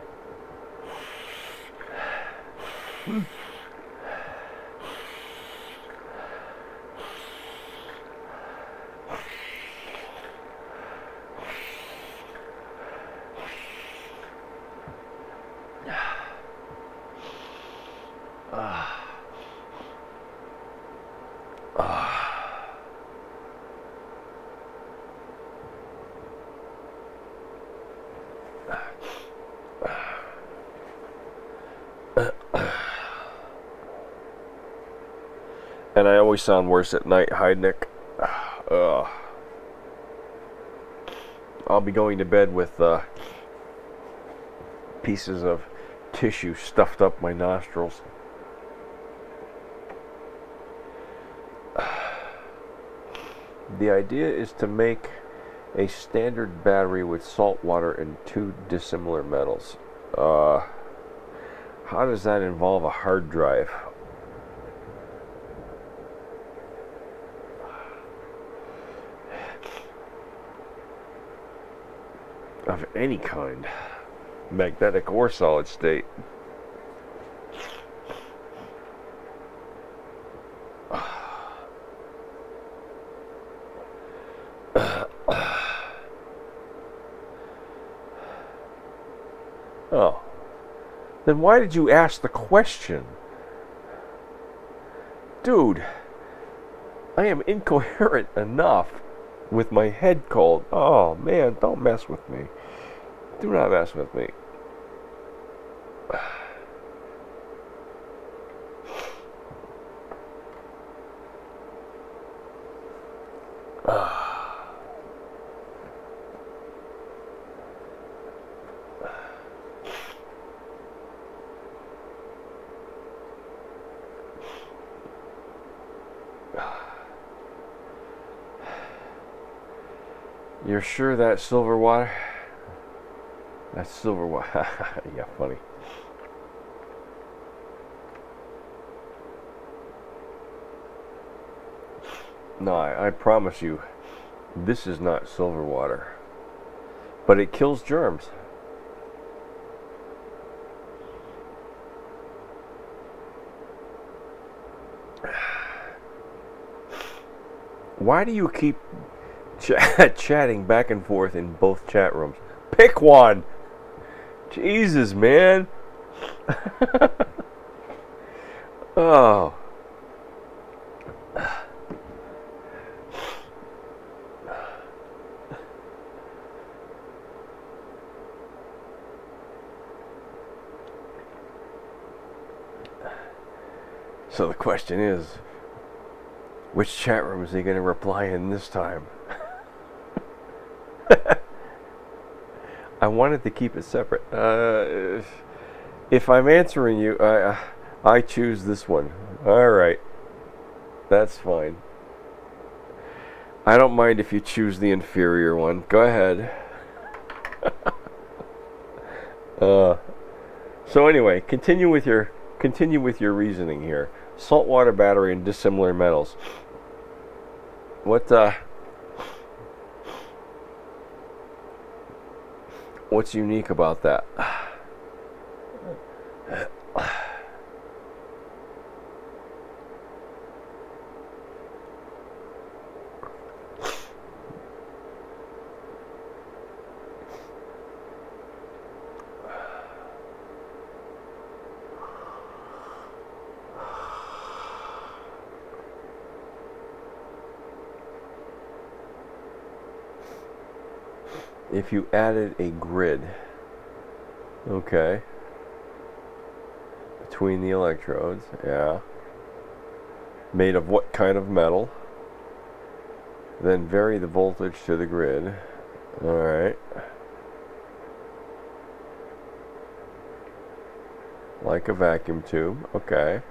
And I always sound worse at night. Hi, Nick. I'll be going to bed with pieces of tissue stuffed up my nostrils. The idea is to make a standard battery with salt water and 2 dissimilar metals. How does that involve a hard drive? of any kind, magnetic or solid state. Oh. Then why did you ask the question? Dude, I am incoherent enough with my head cold. Oh, man, don't mess with me. Do not mess with me. You're sure that's silver water? That's silver water. Yeah, funny. No, I promise you, this is not silver water. But it kills germs. Why do you keep chatting back and forth in both chat rooms? Pick one! Jesus, man! Oh. So the question is, which chat room is he going to reply in this time? I wanted to keep it separate. If I'm answering you, I choose this one. Alright. That's fine. I don't mind if you choose the inferior one. Go ahead. So anyway, continue with your reasoning here. Saltwater battery and dissimilar metals. What's unique about that? If you added a grid, okay, between the electrodes, yeah, made of what kind of metal, then vary the voltage to the grid, alright, like a vacuum tube, okay.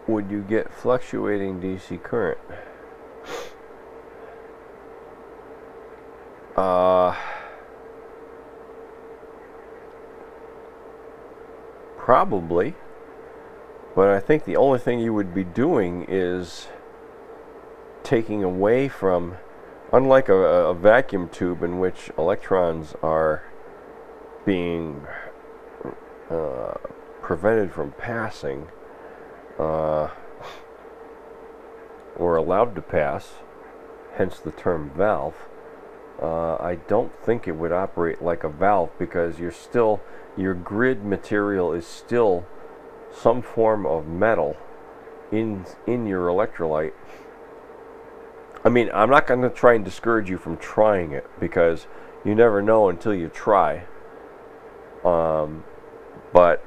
Would you get fluctuating DC current? Probably, but I think the only thing you would be doing is taking away from, unlike a vacuum tube in which electrons are being prevented from passing, or allowed to pass, hence the term valve. I don't think it would operate like a valve, because your grid material is still some form of metal in your electrolyte. I mean, I'm not going to try and discourage you from trying it, because you never know until you try. But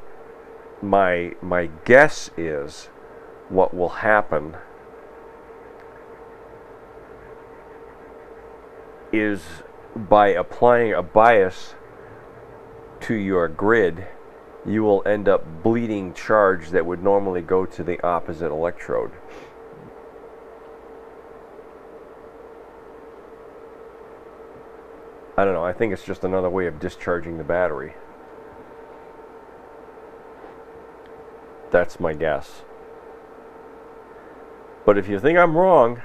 my guess is what will happen is, by applying a bias to your grid, you will end up bleeding charge that would normally go to the opposite electrode. I don't know, I think it's just another way of discharging the battery. That's my guess. But if you think I'm wrong,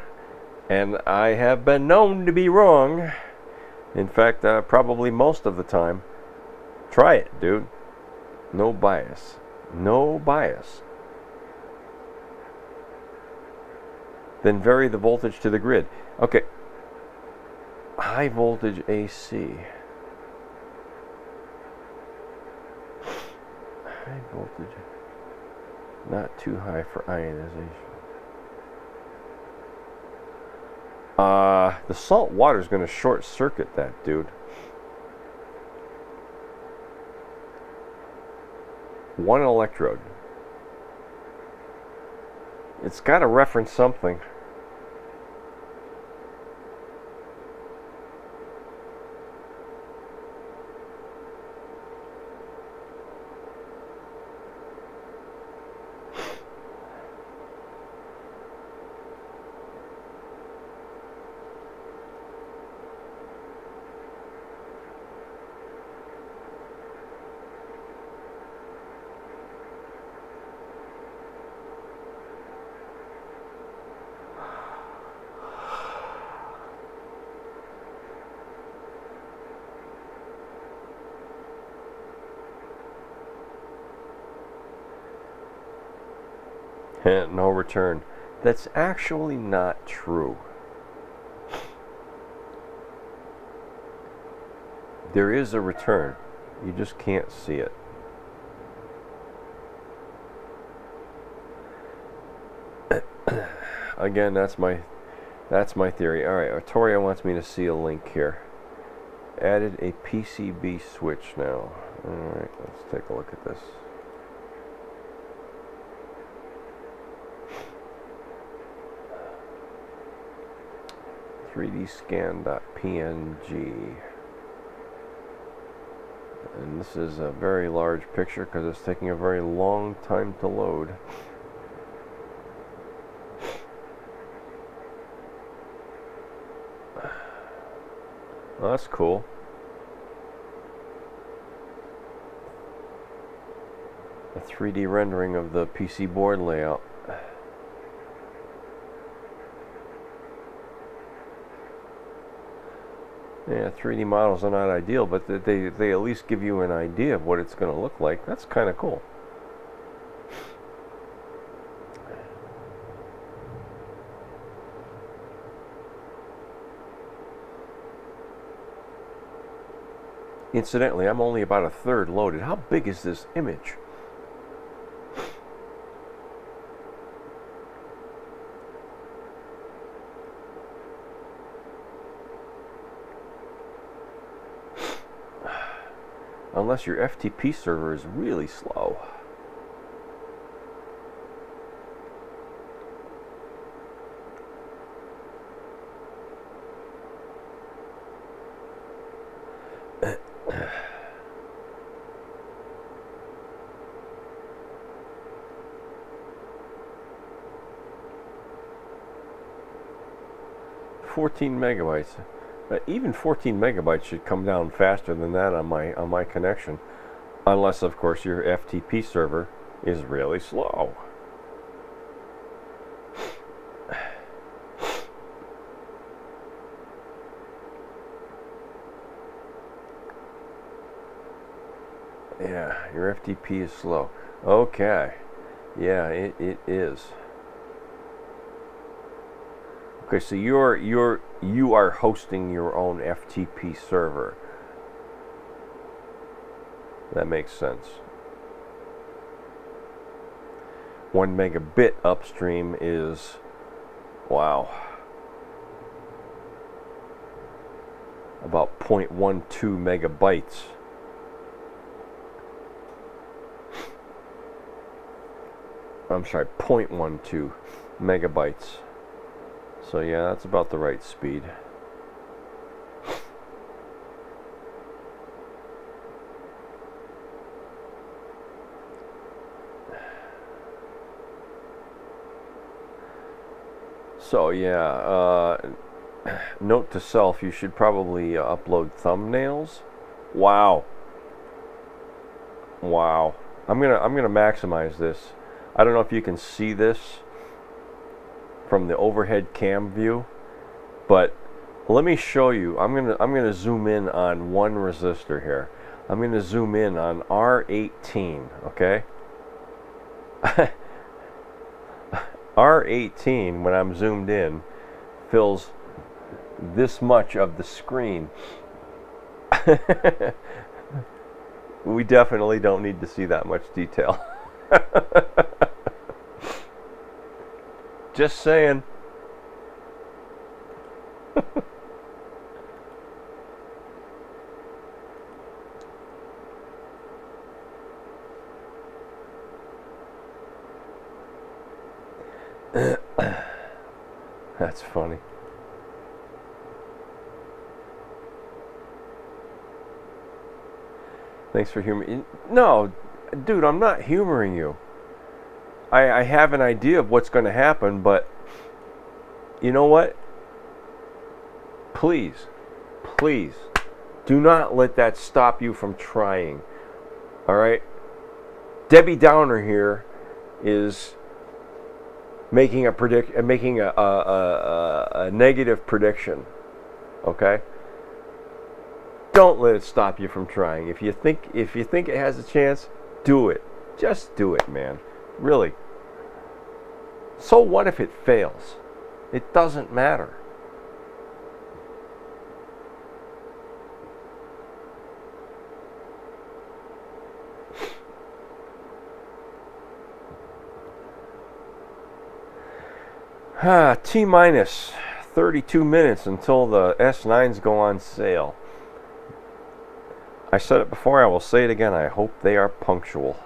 and I have been known to be wrong, in fact, probably most of the time, try it, dude. No bias. No bias. Then vary the voltage to the grid. Okay. High voltage AC. High voltage. Not too high for ionization. The salt water is going to short circuit that, dude. One electrode. It's got to reference something. No return. That's actually not true. There is a return. You just can't see it. Again, that's my theory. All right, Artoria wants me to see a link here. Added a PCB switch now. All right, let's take a look at this. .png, and this is a very large picture because it's taking a very long time to load. Well, that's cool. A 3D rendering of the PC board layout. Yeah, 3D models are not ideal, but they at least give you an idea of what it's going to look like. That's kind of cool. Incidentally, I'm only about a third loaded. How big is this image? Unless your FTP server is really slow. $14 MB. Even 14 megabytes should come down faster than that on my connection, unless of course your FTP server is really slow. Yeah, your FTP is slow. Okay, yeah, it is. Okay, so you are hosting your own FTP server. That makes sense. 1 megabit upstream is, wow, about 0.12 megabytes. I'm sorry, 0.12 megabytes. So yeah, that's about the right speed. So yeah, note to self: you should probably upload thumbnails. Wow. Wow. I'm gonna maximize this. I don't know if you can see this from the overhead cam view, but let me show you. I'm gonna zoom in on one resistor here. I'm gonna zoom in on R18. Okay. R18, when I'm zoomed in, fills this much of the screen. We definitely don't need to see that much detail. Just saying. That's funny. Thanks for humoring. No, dude, I'm not humoring you. I have an idea of what's going to happen, but you know what? Please, please, do not let that stop you from trying. All right? Debbie Downer here is making a negative prediction. Okay? Don't let it stop you from trying. If you think it has a chance, do it. Just do it, man. Really. So what if it fails? It doesn't matter. T-minus 32 minutes until the S9s go on sale. I said it before, I will say it again. I hope they are punctual.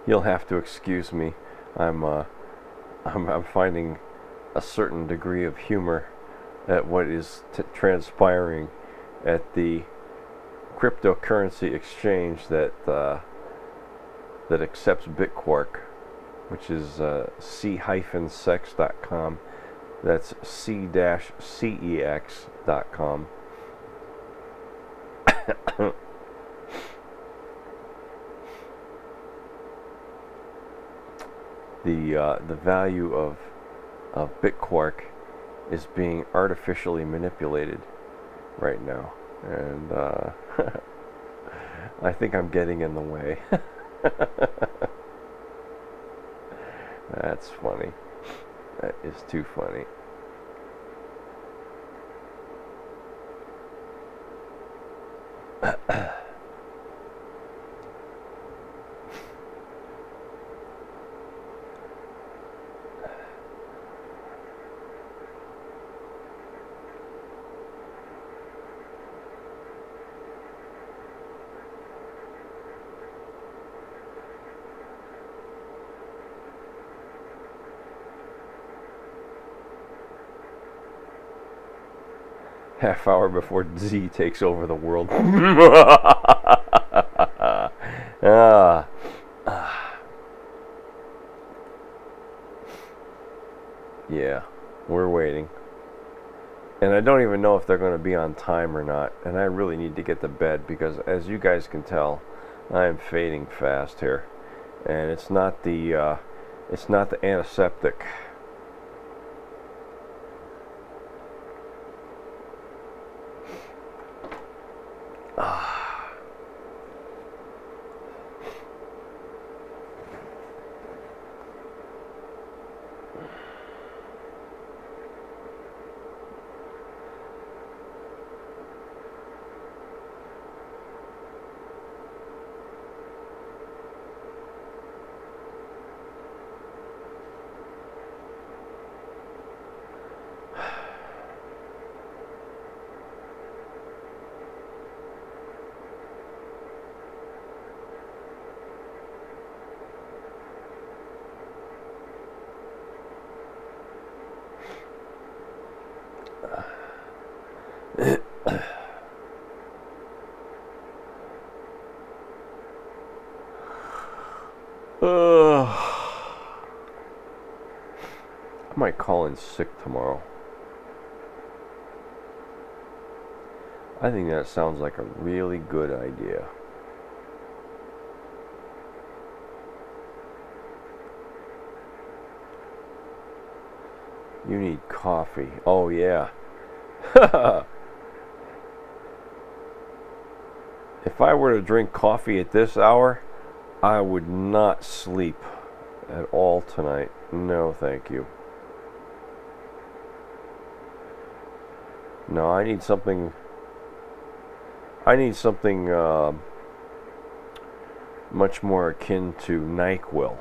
You'll have to excuse me. I'm finding a certain degree of humor at what is transpiring at the cryptocurrency exchange that accepts Bitquark, which is c-sex.com. That's c-cex.com. The value of Bitquark is being artificially manipulated right now, and I think I'm getting in the way. That's funny. That is too funny. Half hour before Z takes over the world. Ah. Yeah, we're waiting. And I don't even know if they're going to be on time or not. And I really need to get to bed because, as you guys can tell, I am fading fast here. And it's not the antiseptic. I might call in sick tomorrow. I think that sounds like a really good idea. You need coffee. Oh, yeah. If I were to drink coffee at this hour, I would not sleep at all tonight. No, thank you. No, I need something much more akin to NyQuil,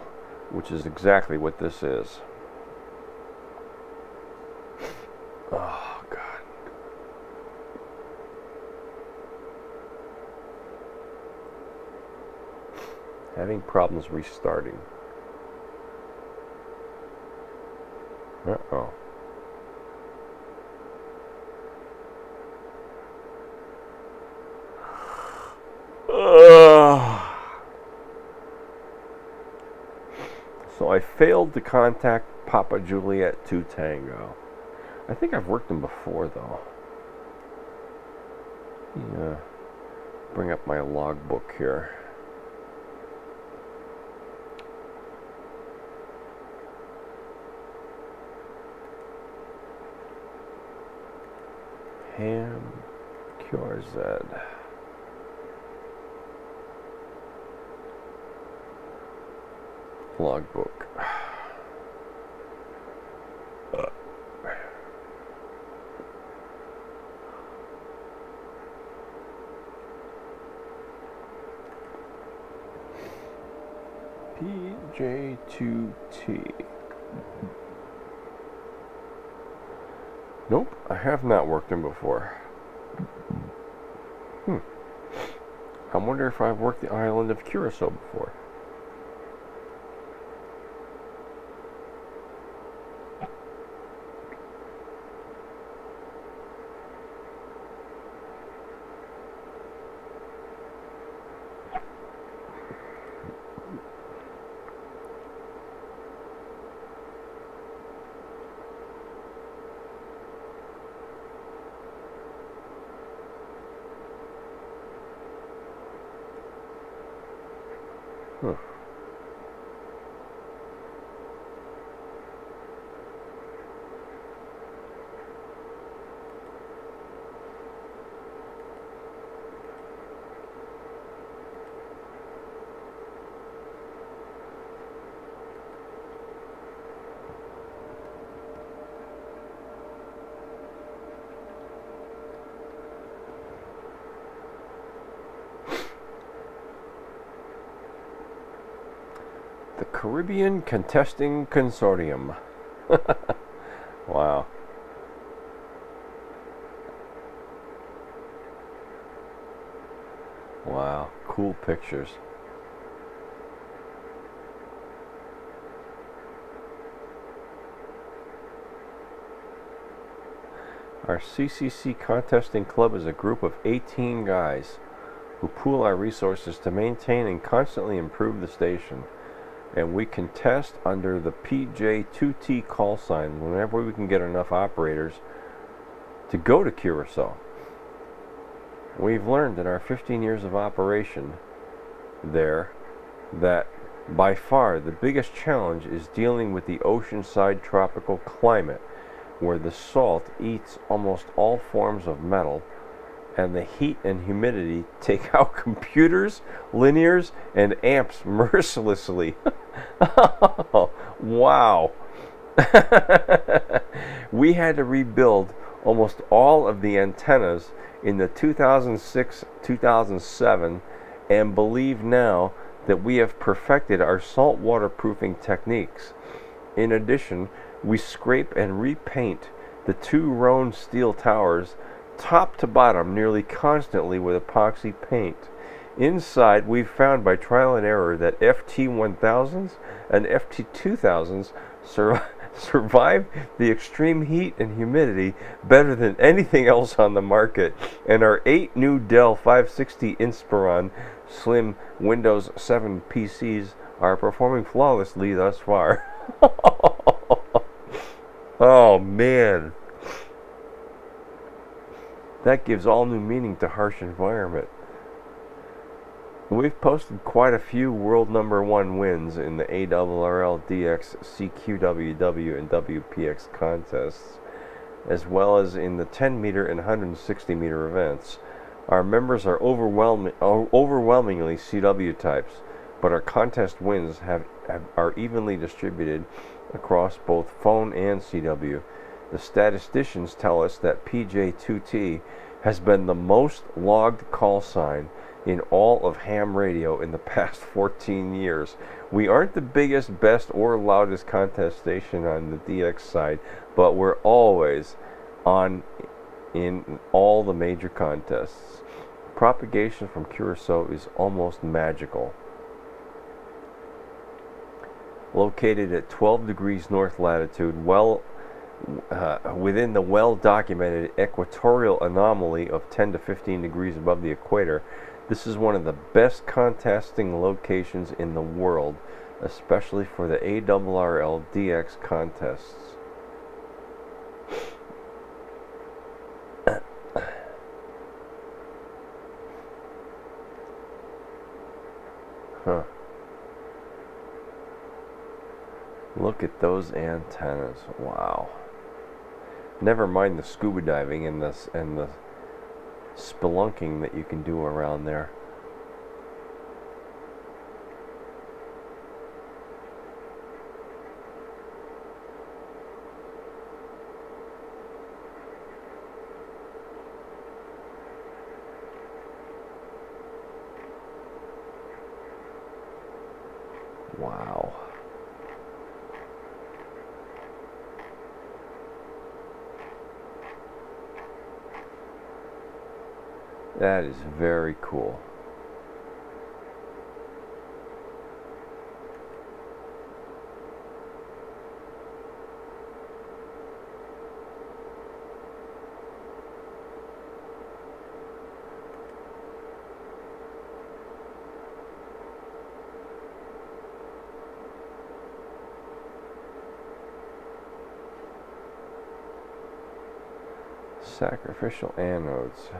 which is exactly what this is. Oh, God. Having problems restarting. Uh-oh. So I failed to contact Papa Juliet 2 Tango. I think I've worked him before, though. Yeah. Bring up my logbook here. Ham QRZ. Logbook. PJ2T. Nope, I have not worked him before. I wonder if I've worked the island of Curacao before. The Caribbean Contesting Consortium. Wow. Wow, cool pictures. Our CCC Contesting Club is a group of 18 guys who pool our resources to maintain and constantly improve the station. And we contest under the PJ2T call sign whenever we can get enough operators to go to Curacao. We've learned in our 15 years of operation there that by far the biggest challenge is dealing with the oceanside tropical climate, where the salt eats almost all forms of metal and the heat and humidity take out computers, linears, and amps mercilessly. Wow. We had to rebuild almost all of the antennas in the 2006-2007 and believe now that we have perfected our salt waterproofing techniques. In addition, we scrape and repaint the 2 Roan steel towers top to bottom nearly constantly with epoxy paint. Inside, we've found by trial and error that FT1000s and FT2000s survive the extreme heat and humidity better than anything else on the market, and our 8 new Dell 560 Inspiron Slim Windows 7 PCs are performing flawlessly thus far. Oh man, that gives all new meaning to harsh environment. We've posted quite a few world #1 wins in the ARRL, DX, CQWW, and WPX contests, as well as in the 10 meter and 160 meter events. Our members are overwhelmingly CW types, but our contest wins are evenly distributed across both phone and CW. The statisticians tell us that PJ2T has been the most logged call sign in all of ham radio in the past 14 years. We aren't the biggest, best, or loudest contest station on the DX side, but we're always on in all the major contests. Propagation from Curacao is almost magical. Located at 12 degrees north latitude, within the well-documented equatorial anomaly of 10 to 15 degrees above the equator, this is one of the best contesting locations in the world, especially for the ARRL DX contests. Huh. Look at those antennas. Wow. Never mind the scuba diving and the spelunking that you can do around there. Wow. That is very cool. Sacrificial anodes.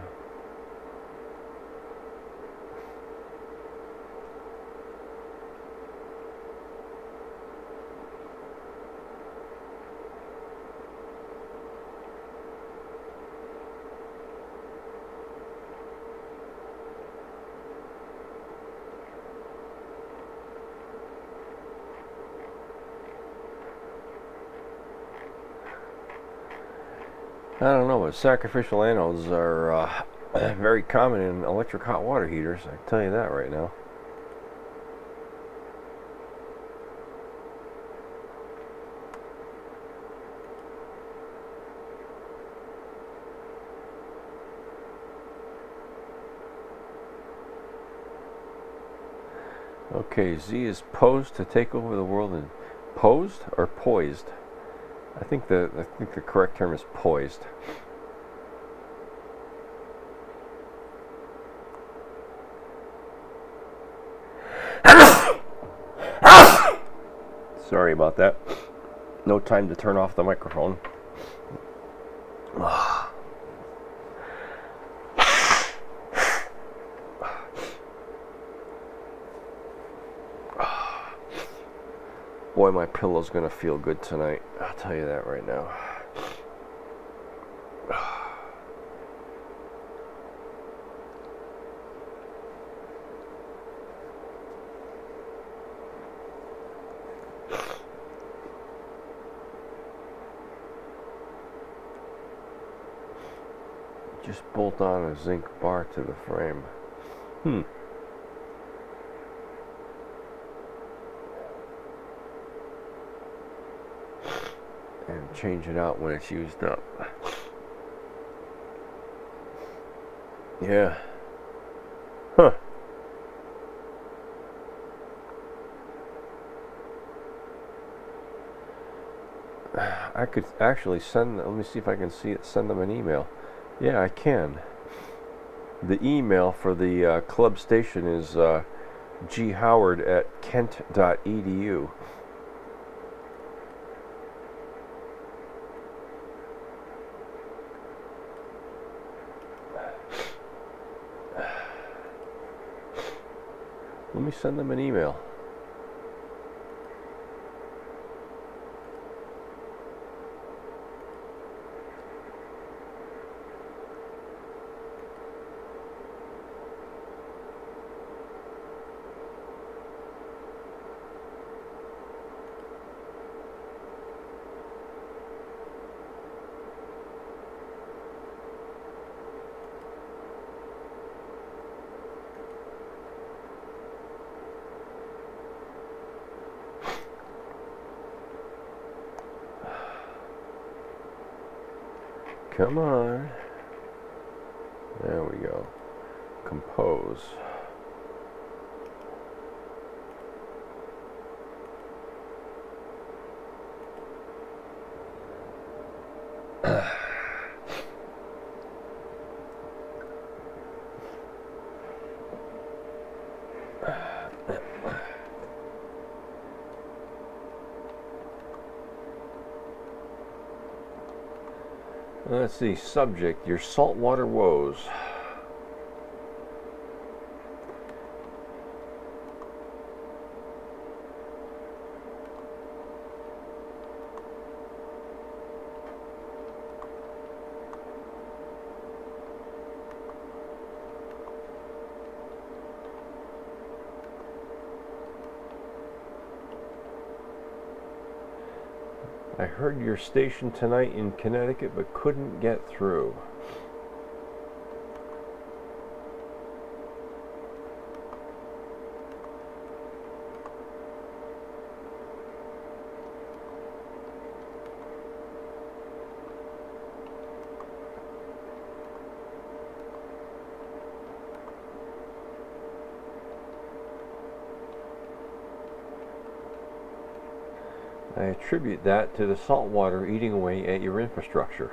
I don't know, but sacrificial anodes are very common in electric hot water heaters. I can tell you that right now. Okay, Z is posed to take over the world. And posed or poised? I think the correct term is poised. Sorry about that. No time to turn off the microphone. Boy, my pillow's gonna feel good tonight. I'll tell you that right now. Just bolt on a zinc bar to the frame. And change it out when it's used up. Yeah. Huh. I could actually send, let me see if I can see it, send them an email. Yeah, I can. The email for the club station is ghoward@kent.edu. Let me send them an email. Come on. There we go. Compose. Let's see, subject, your saltwater woes. I heard your station tonight in Connecticut, but couldn't get through. I attribute that to the salt water eating away at your infrastructure.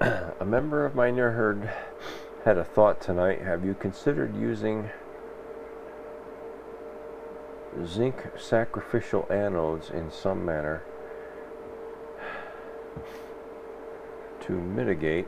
A member of my neighborhood had a thought tonight. Have you considered using zinc sacrificial anodes in some manner to mitigate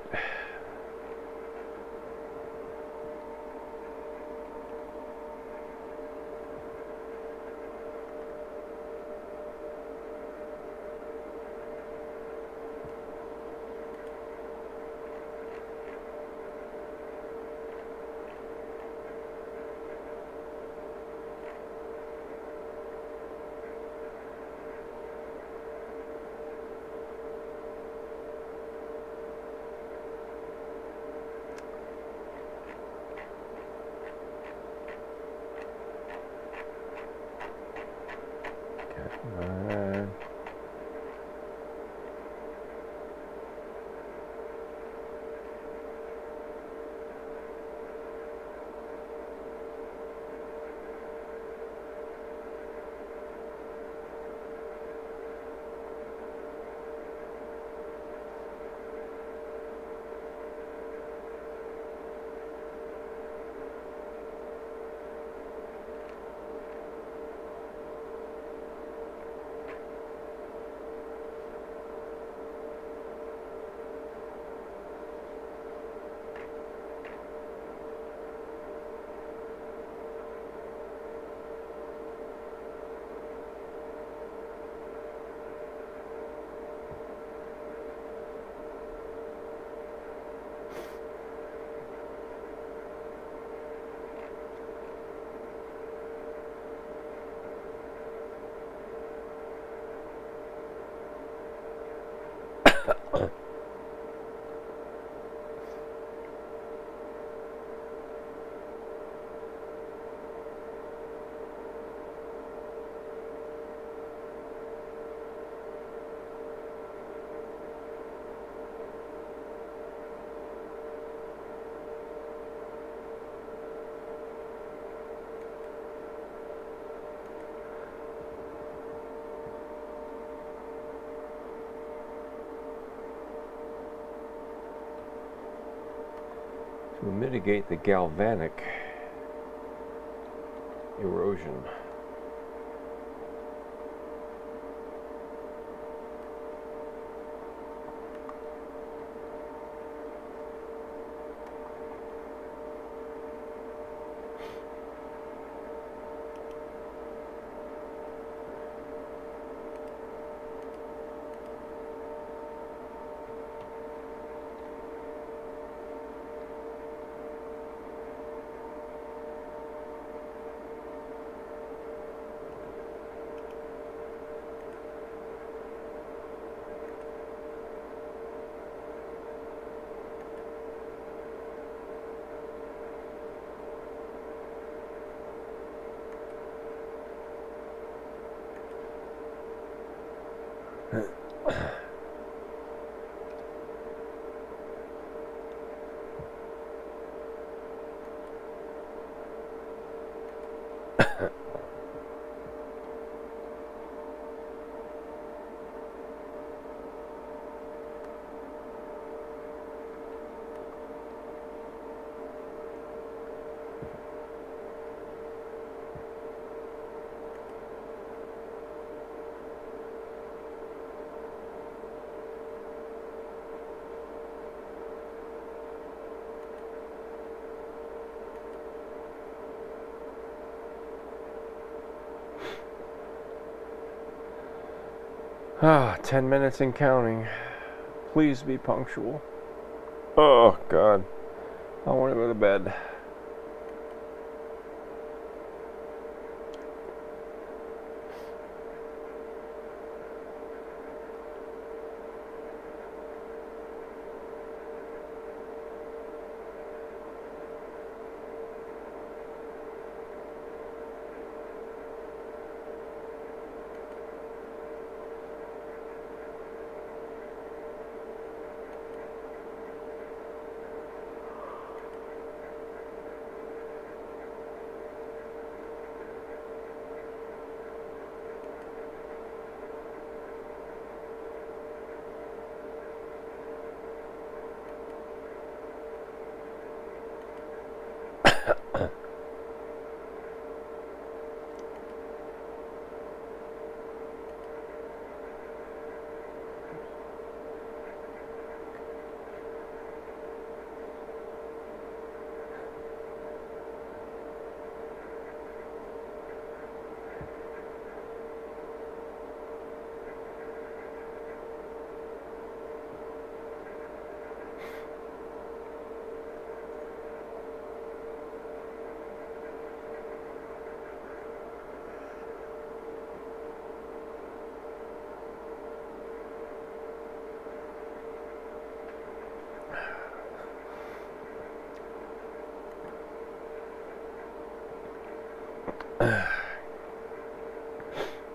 the galvanic erosion. Ah, 10 minutes and counting. Please be punctual. Oh, God. I want to go to bed.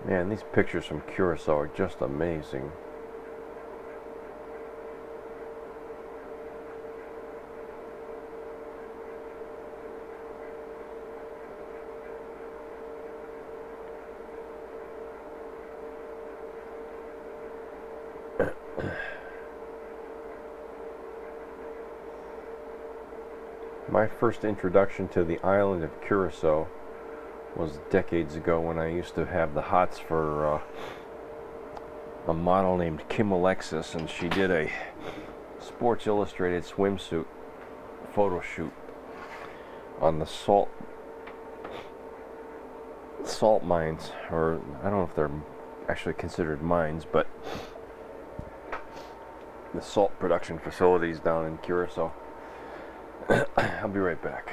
Man, these pictures from Curacao are just amazing. My first introduction to the island of Curacao was decades ago when I used to have the hots for a model named Kim Alexis, and she did a Sports Illustrated swimsuit photo shoot on the salt mines, or I don't know if they're actually considered mines, but the salt production facilities down in Curacao. I'll be right back.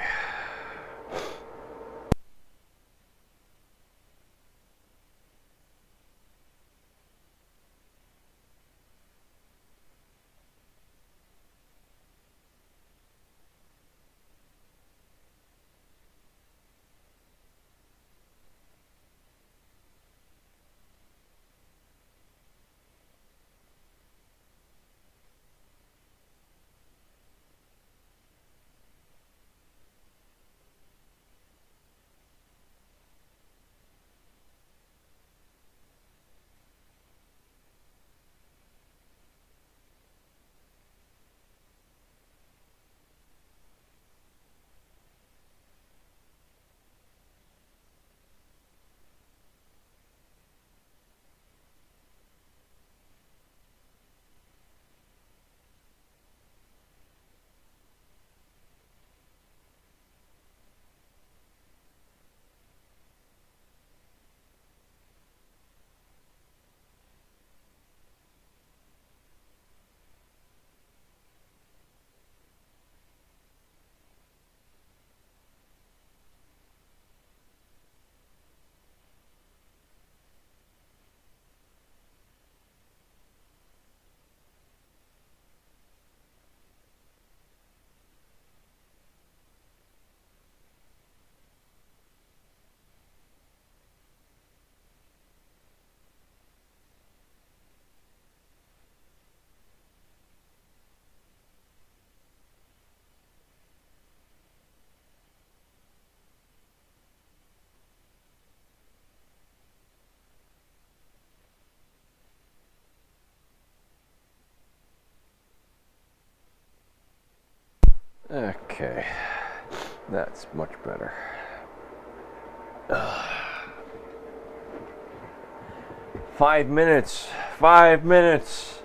Okay, that's much better. 5 minutes. 5 minutes.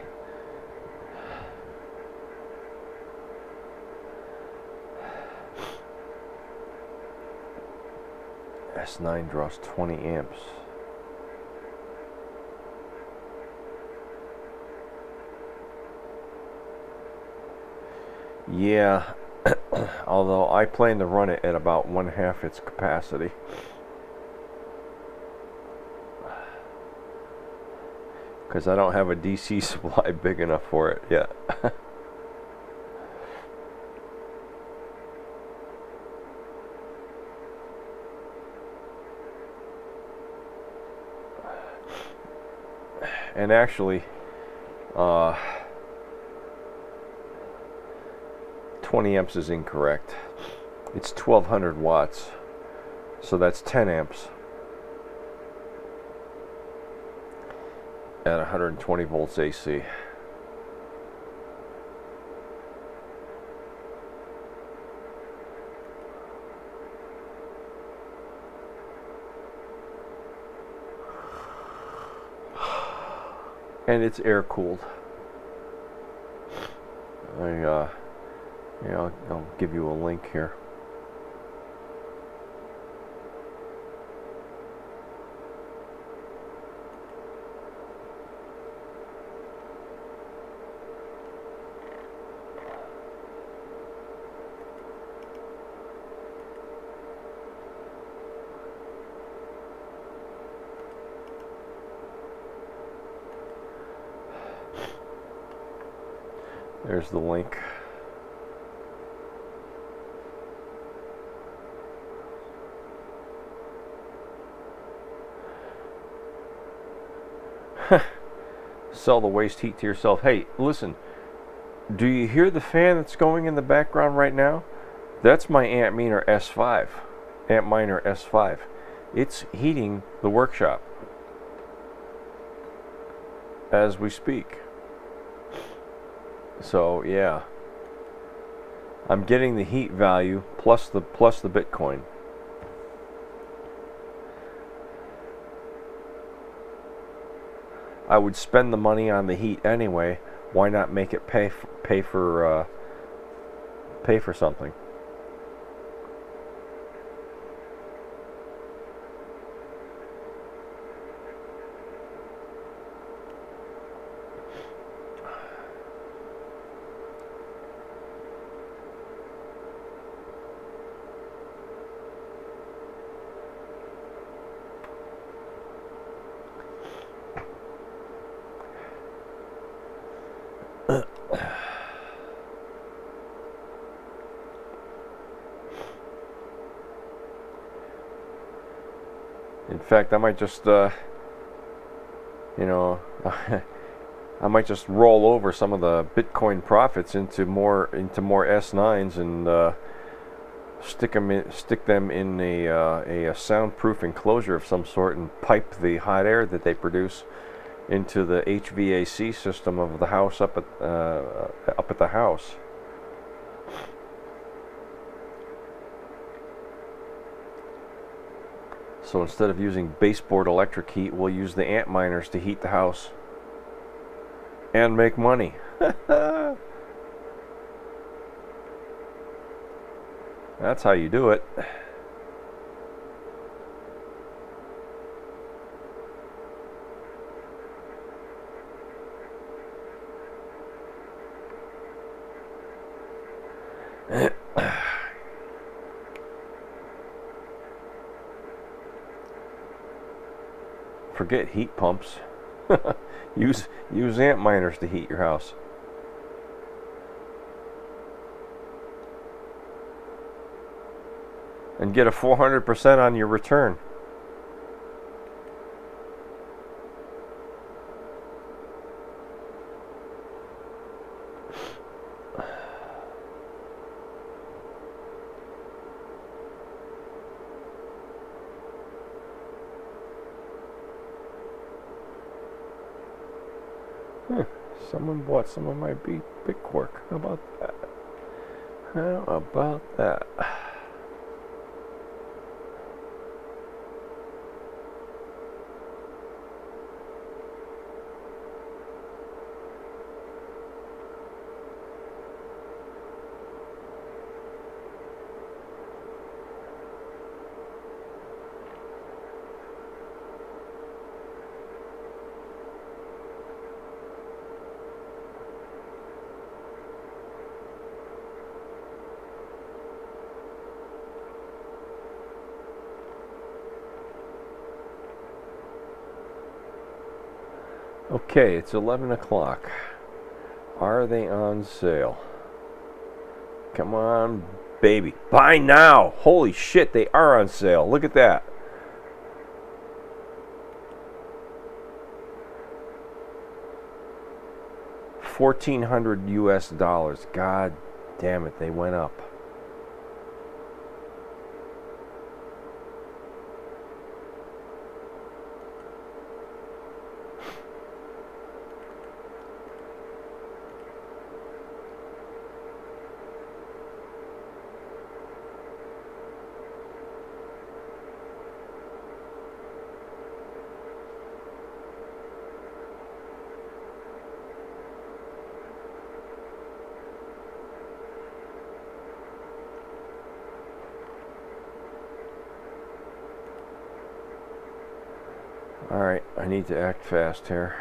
S9 draws 20 amps. Yeah, although I plan to run it at about 1/2 its capacity. Because I don't have a DC supply big enough for it yet. And actually, 20 amps is incorrect. It's 1200 watts, so that's 10 amps at 120 volts AC. And it's air cooled. I'll give you a link here. There's the link. Sell the waste heat to yourself. Hey, listen. Do you hear the fan that's going in the background right now? That's my Antminer S5. Antminer S5. It's heating the workshop as we speak. So yeah, I'm getting the heat value plus the Bitcoin. I would spend the money on the heat anyway. Why not make it pay for something? In fact, I might just, you know, I might just roll over some of the Bitcoin profits into more S9s and stick them in a soundproof enclosure of some sort and pipe the hot air that they produce into the HVAC system of the house up at the house. So instead of using baseboard electric heat, we'll use the Antminers to heat the house and make money. That's how you do it. Forget heat pumps. use Antminers to heat your house. And get a 400% on your return. Someone bought some of my Bitquark. How about that? How about that? Okay, it's 11 o'clock. Are they on sale? Come on, baby. Buy now! Holy shit, they are on sale. Look at that. $1,400 US. God damn it, they went up. Alright, I need to act fast here.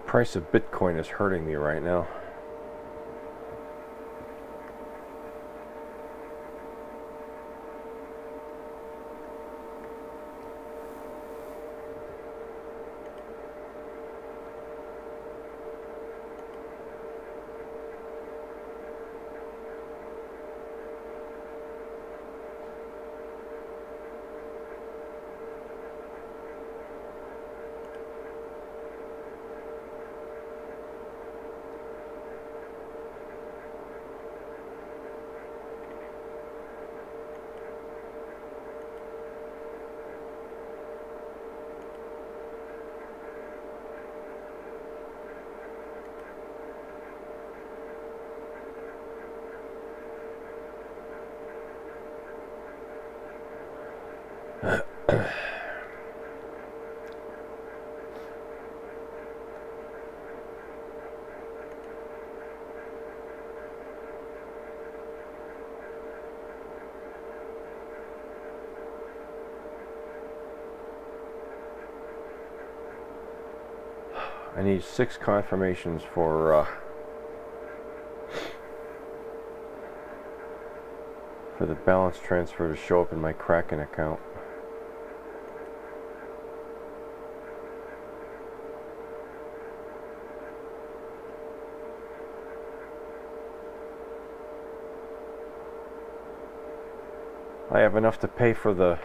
Price of Bitcoin is hurting me right now. I need 6 confirmations for the balance transfer to show up in my Kraken account. I have enough to pay for the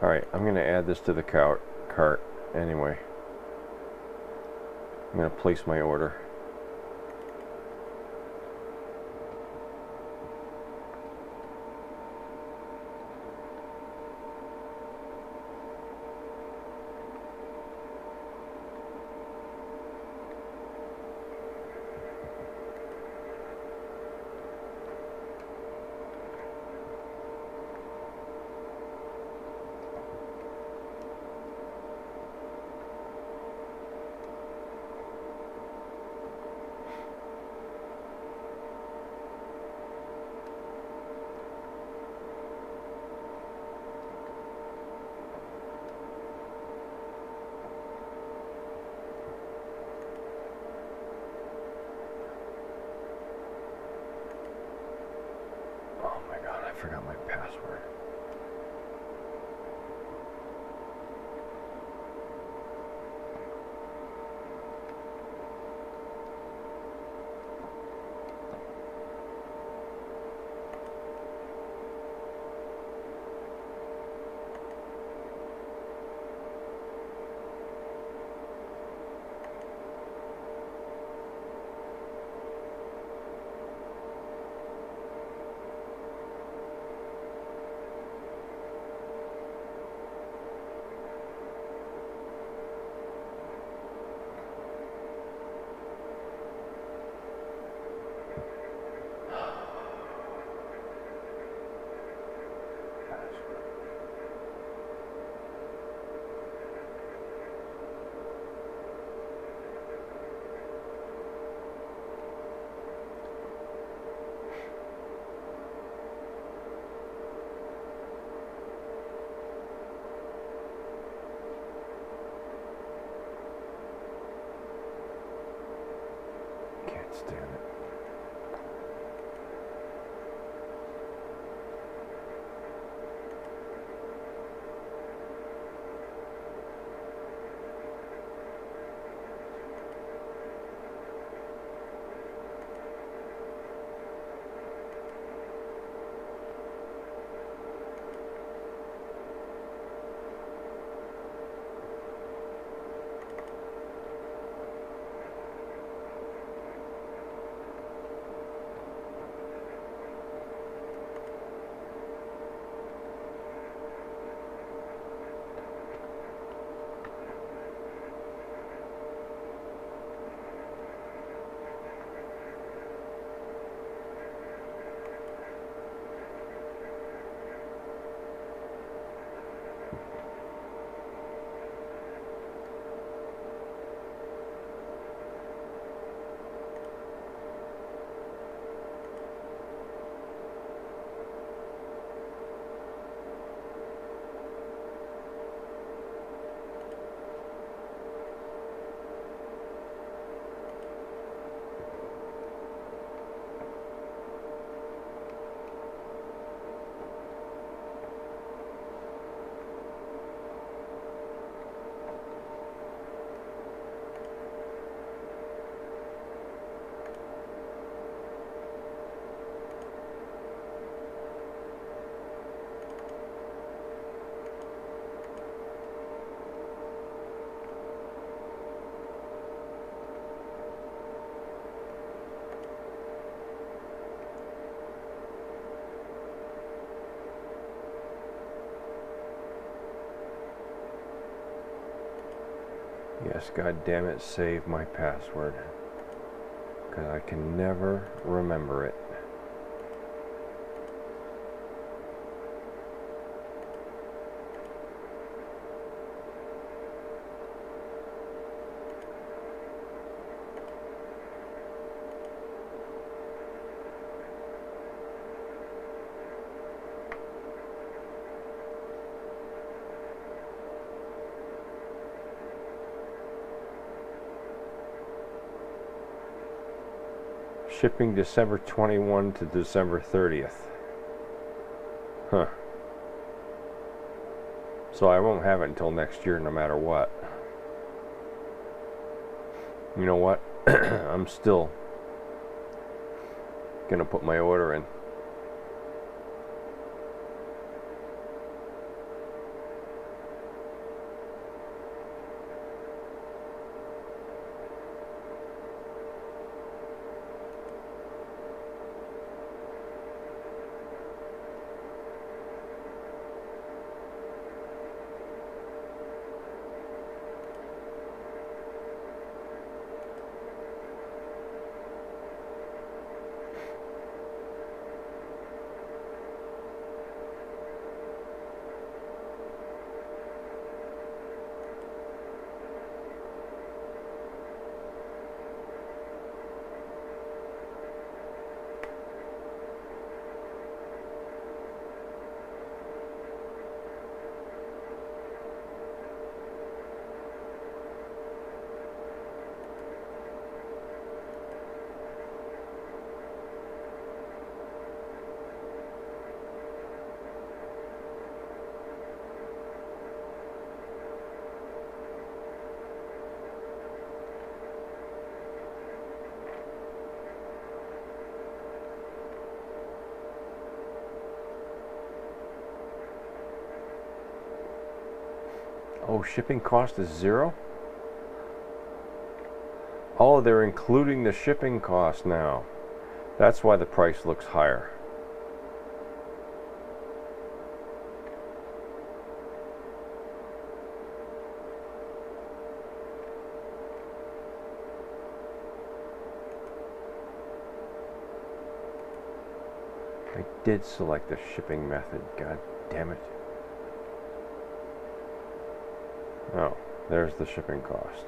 Alright, I'm going to add this to the cart anyway. I'm going to place my order. I forgot my password. Can't stand it. Yes, god damn it, save my password. Because I can never remember it. Shipping December 21 to December 30th. Huh. So I won't have it until next year no matter what. You know what? I'm still gonna put my order in. Oh, shipping cost is 0? Oh, they're including the shipping cost now. That's why the price looks higher. I did select the shipping method, god damn it. Oh, there's the shipping cost.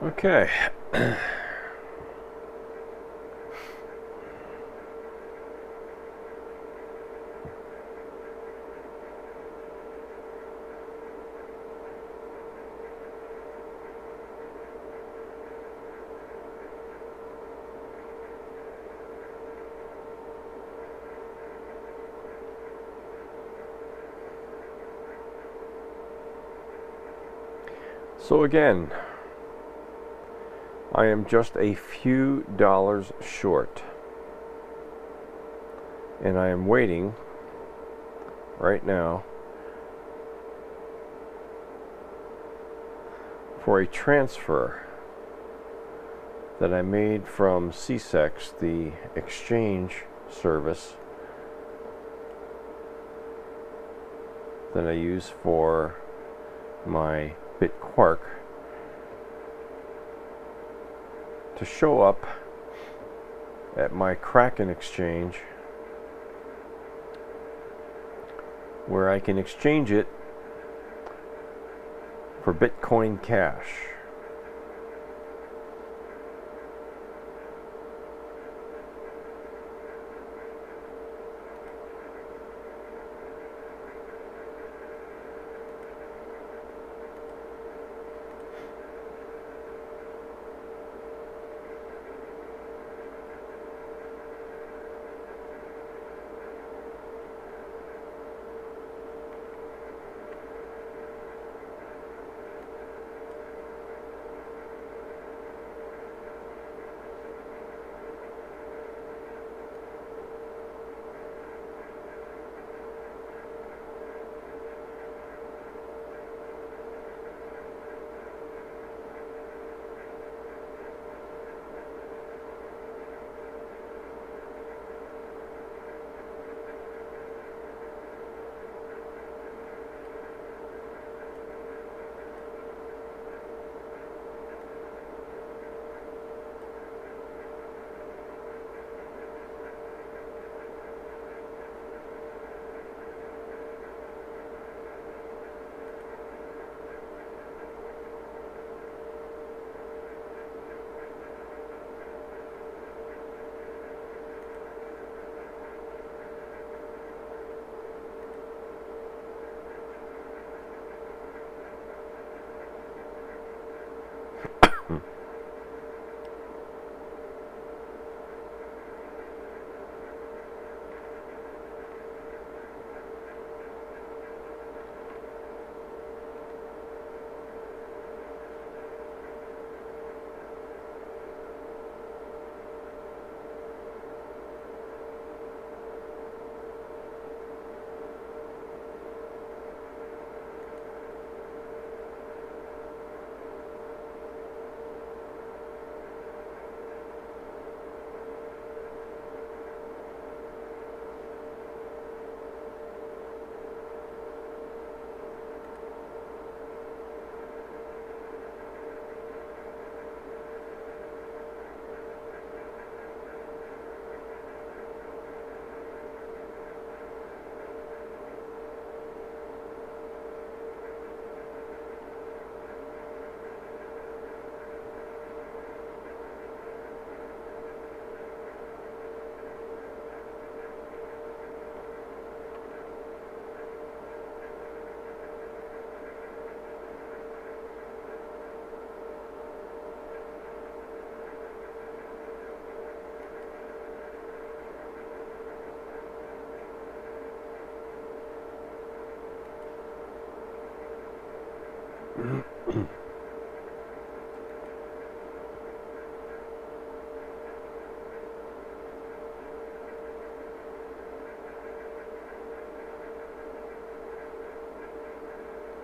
Okay. So again, I am just a few dollars short, and I am waiting right now for a transfer that I made from CSEX, the exchange service that I use for my BitQuark, to show up at my Kraken exchange, where I can exchange it for Bitcoin Cash.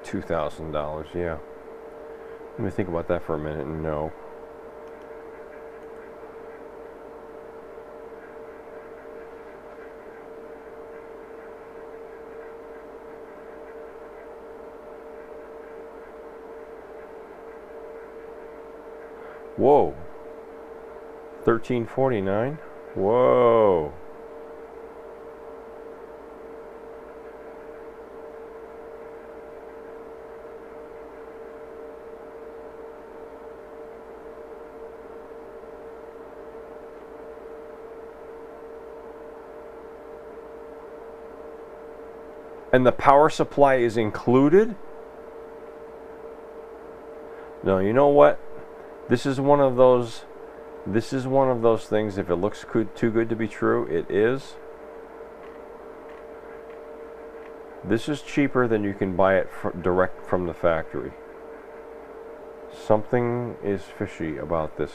$2,000, yeah. Let me think about that for a minute. No. Whoa. 1349. Whoa. And the power supply is included? No, you know what? This is one of those things, if it looks too good to be true, it is. This is cheaper than you can buy it direct from the factory. Something is fishy about this.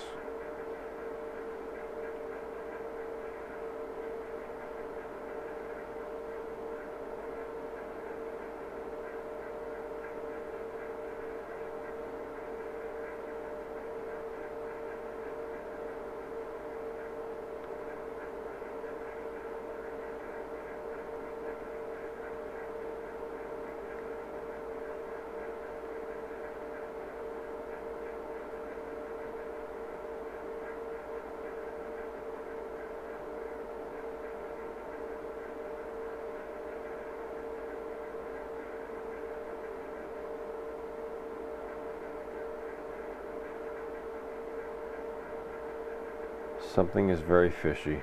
Something is very fishy.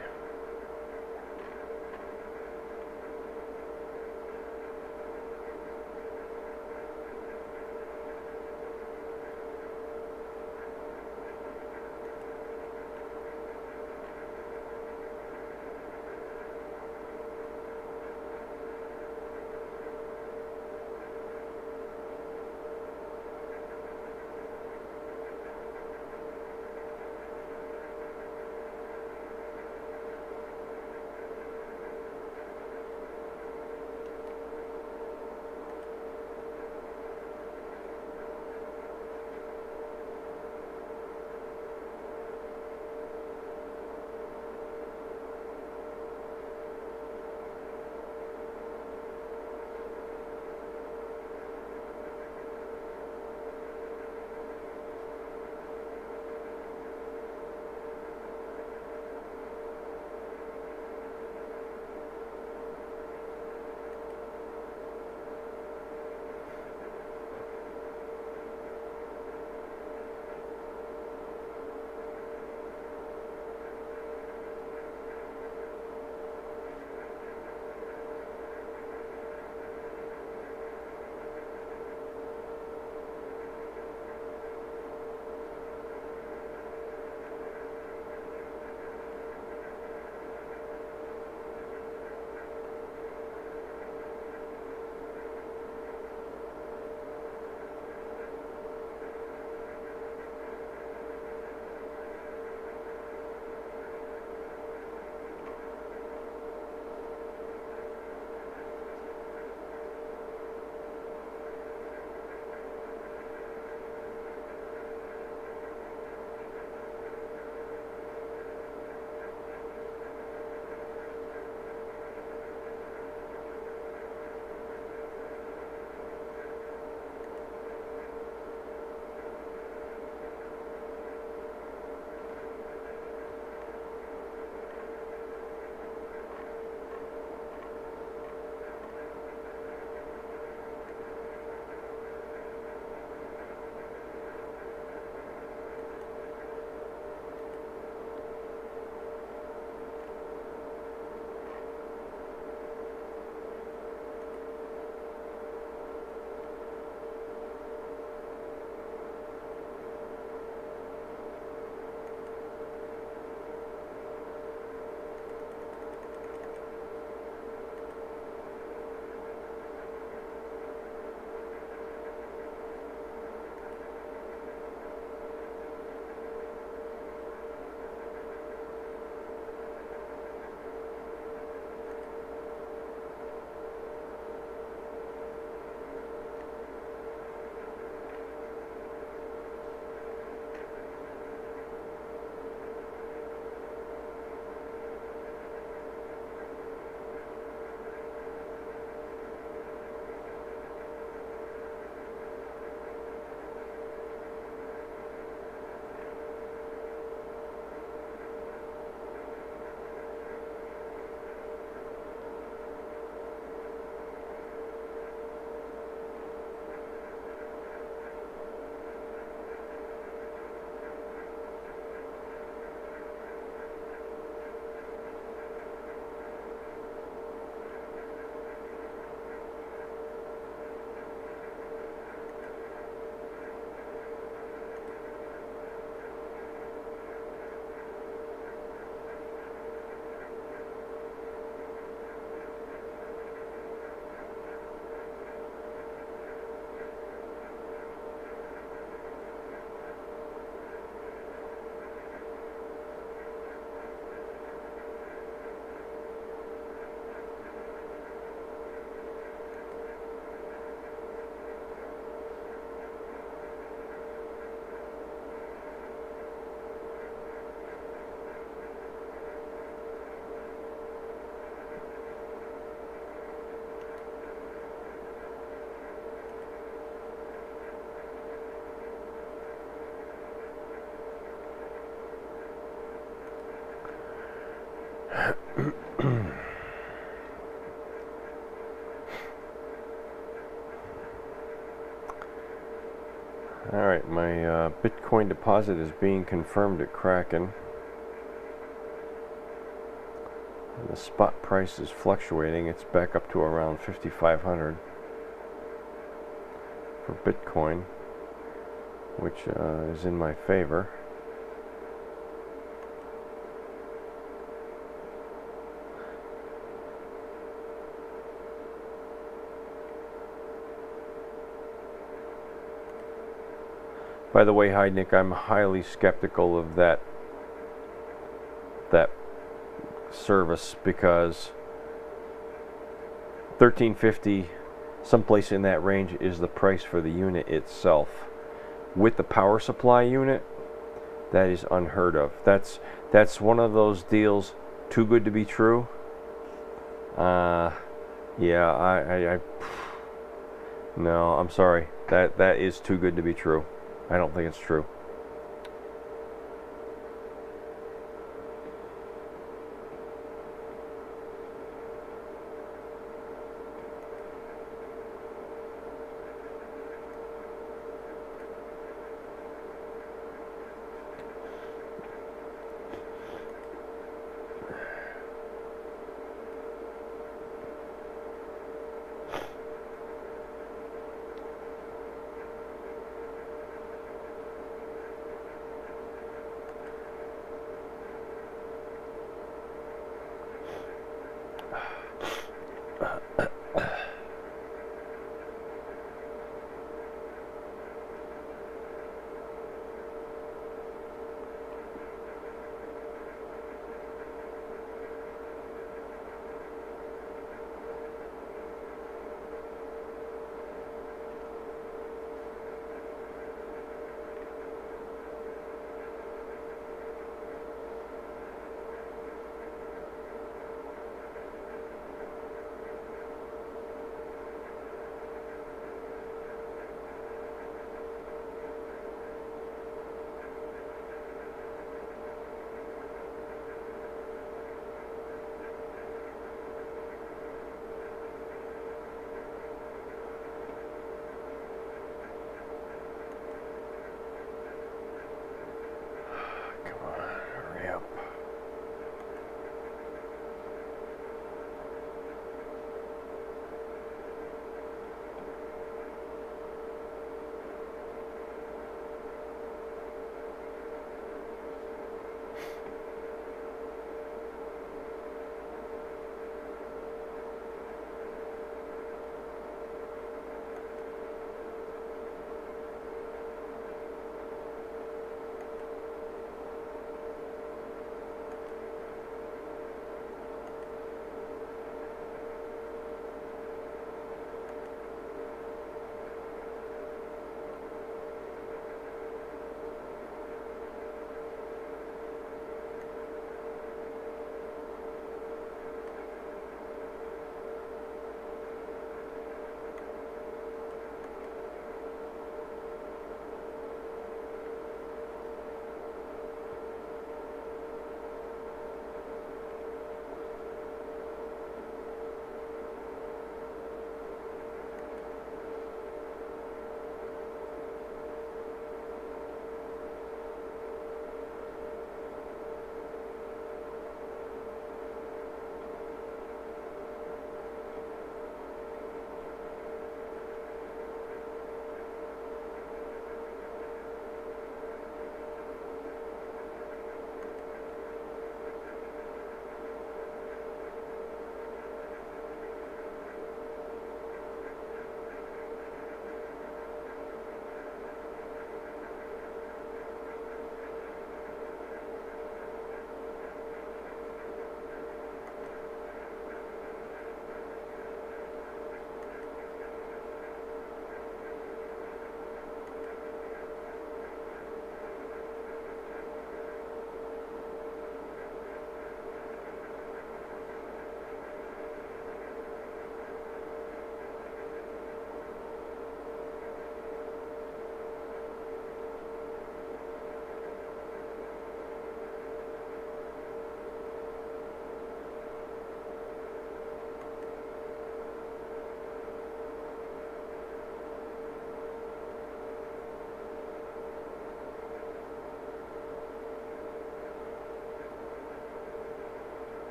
Alright, my Bitcoin deposit is being confirmed at Kraken. And the spot price is fluctuating. It's back up to around 5,500 for Bitcoin, which is in my favor. By the way, hi Nick, I'm highly skeptical of that service, because 1350, someplace in that range, is the price for the unit itself. With the power supply unit, that is unheard of. That's one of those deals too good to be true. Yeah, no, I'm sorry. That is too good to be true. I don't think it's true.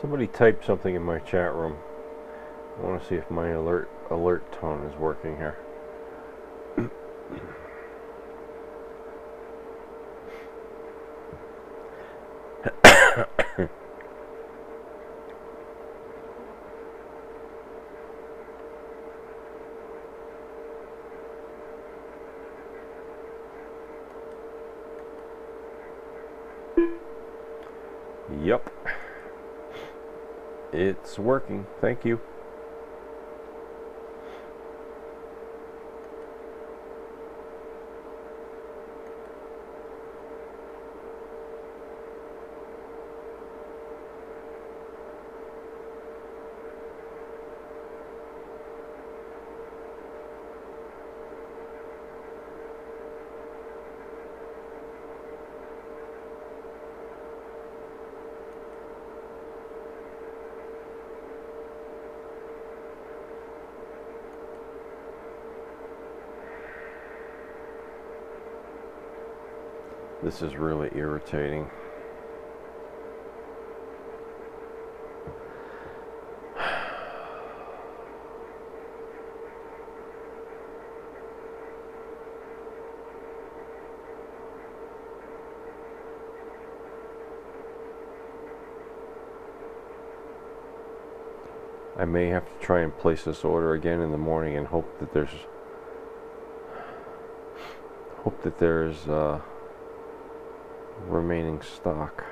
Somebody typed something in my chat room. I want to see if my alert tone is working here. Yep. It's working. Thank you. This is really irritating. I may have to try and place this order again in the morning and hope that there's remaining stock.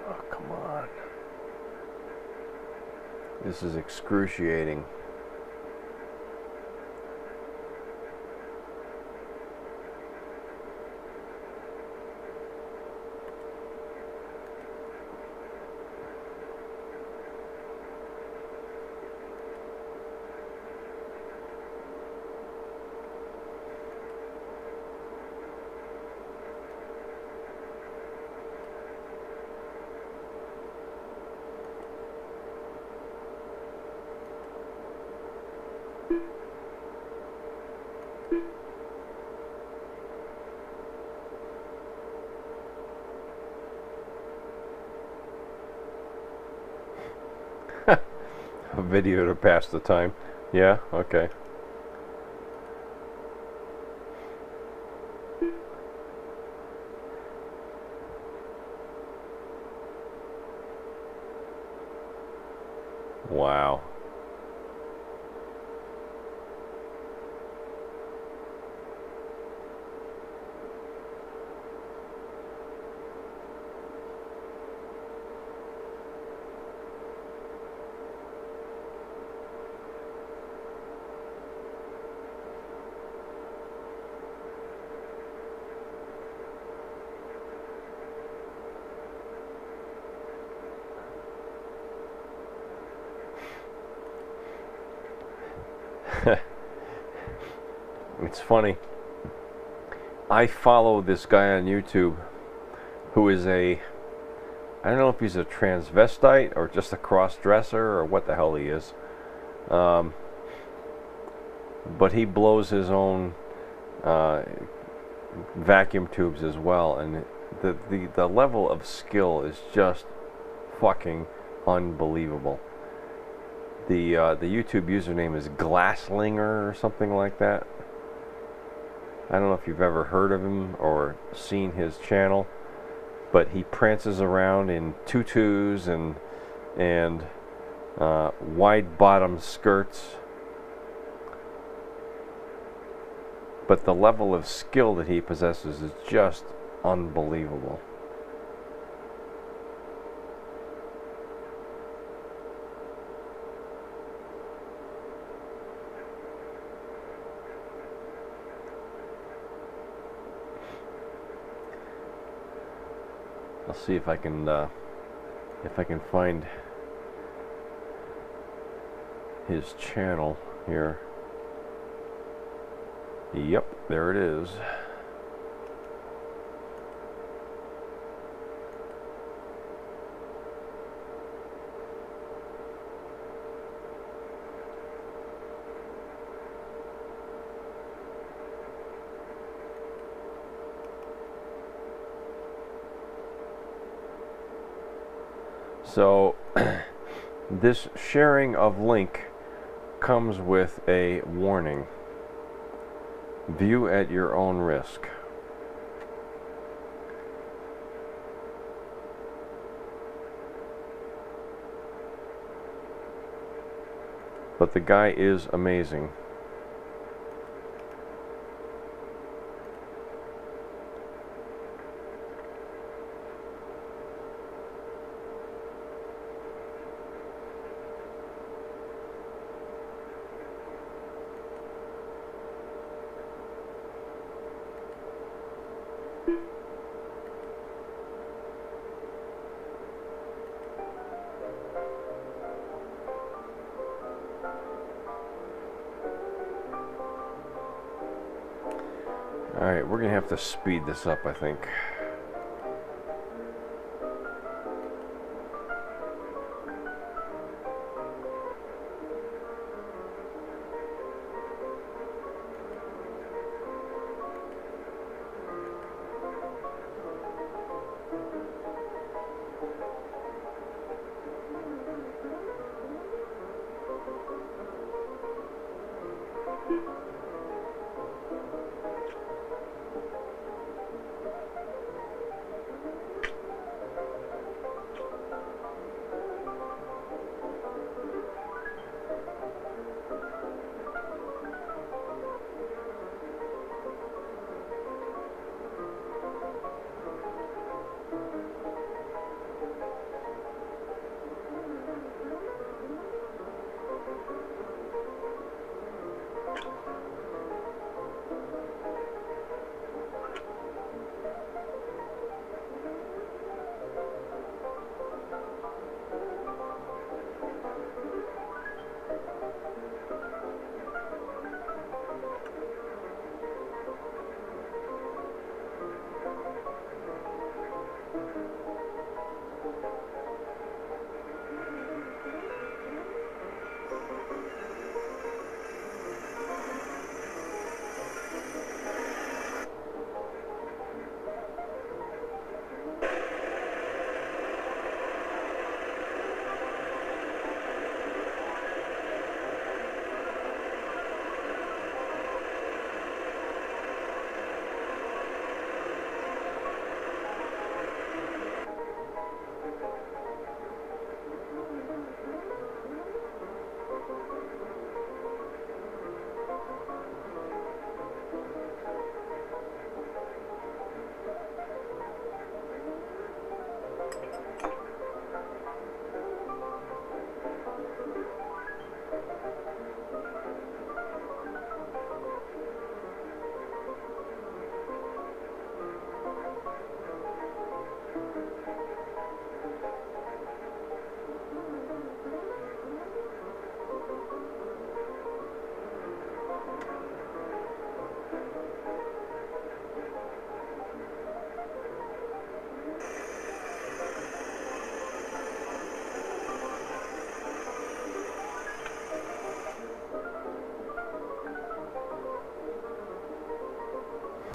Oh, come on. This is excruciating. A video to pass the time. Yeah, okay. Wow. It's funny. I follow this guy on YouTube who is I don't know if he's a transvestite or just a cross-dresser or what the hell he is. but he blows his own vacuum tubes as well, and the level of skill is just fucking unbelievable. The YouTube username is Glasslinger or something like that. I don't know if you've ever heard of him or seen his channel, but he prances around in tutus and wide bottom skirts. But the level of skill that he possesses is just unbelievable. I'll see if I can find his channel here. Yep, there it is. So this sharing of link comes with a warning. View at your own risk. But the guy is amazing. Alright, we're going to have to speed this up, I think.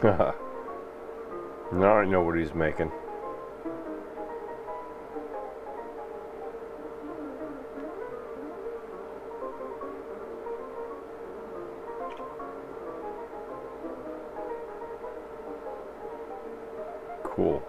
Now I know what he's making. Cool.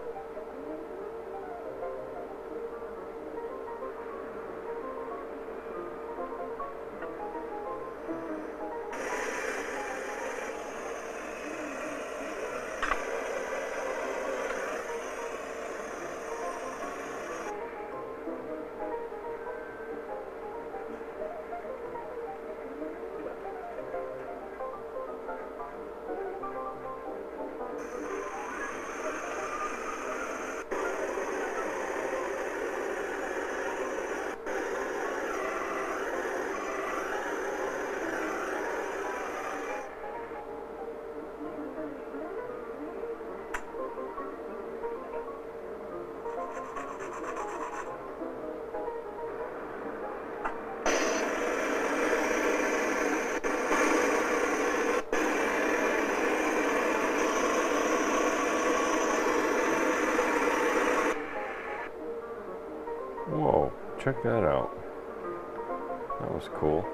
Whoa, check that out. That was cool.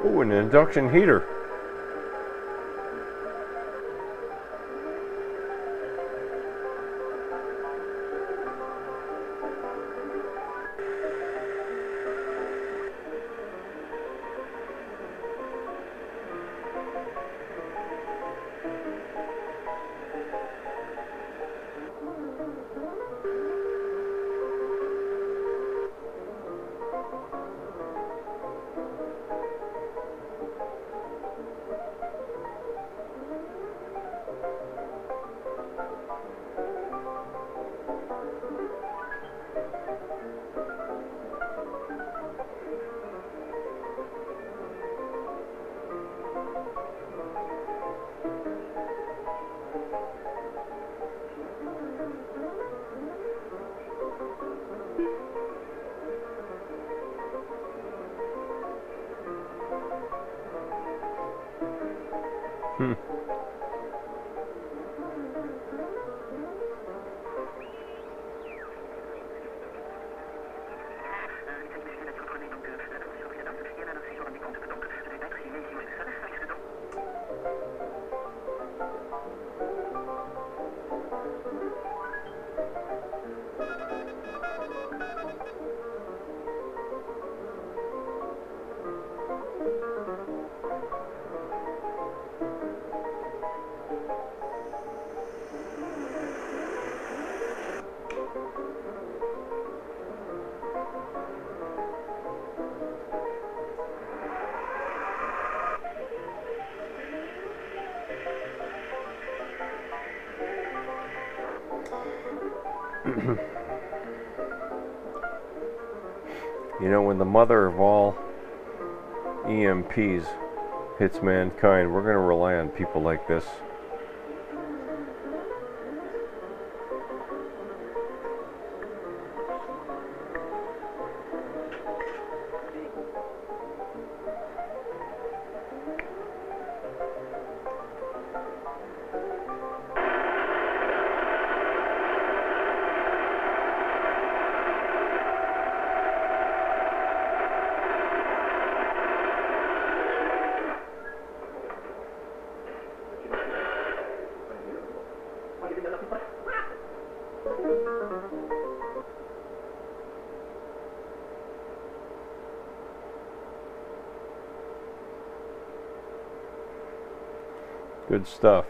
Ooh, an induction heater. You know, when the mother of all EMPs hits mankind, we're going to rely on people like this. Good stuff.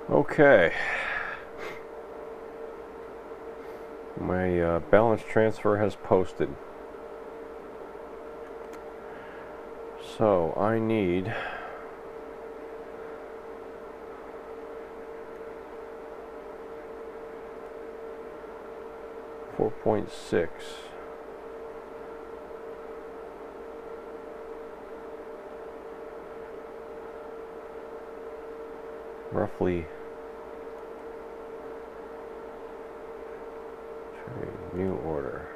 Okay, my balance transfer has posted, so I need $4.6. Roughly new order.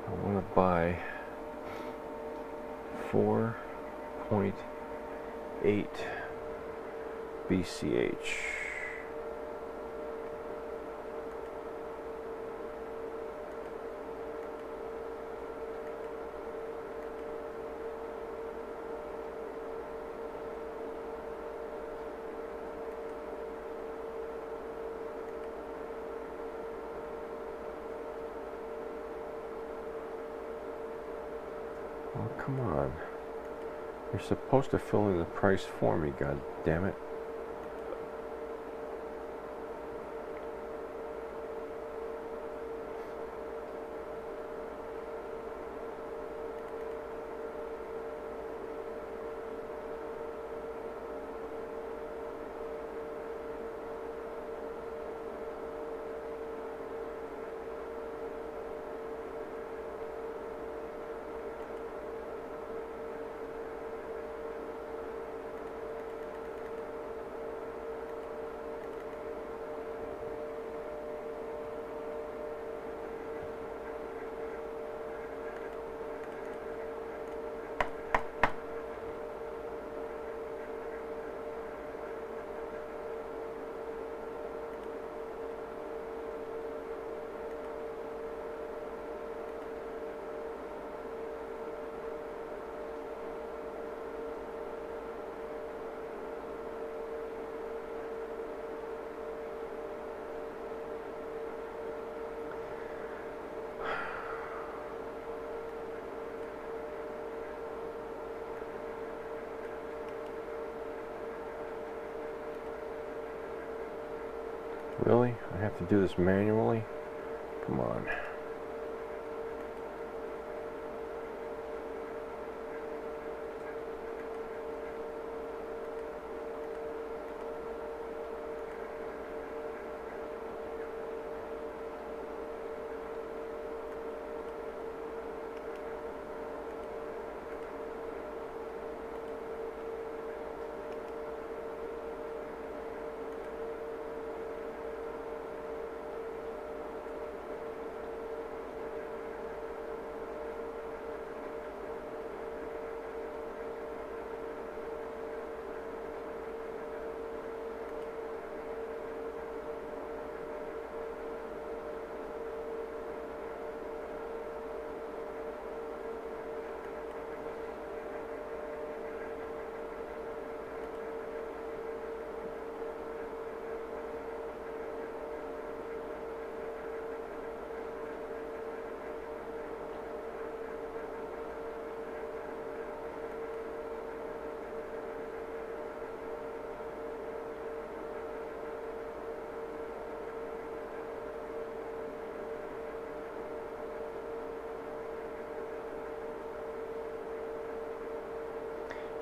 I want to buy 4.8 BCH. Oh, come on. You're supposed to fill in the price for me, god damn it. Really? I have to do this manually? Come on.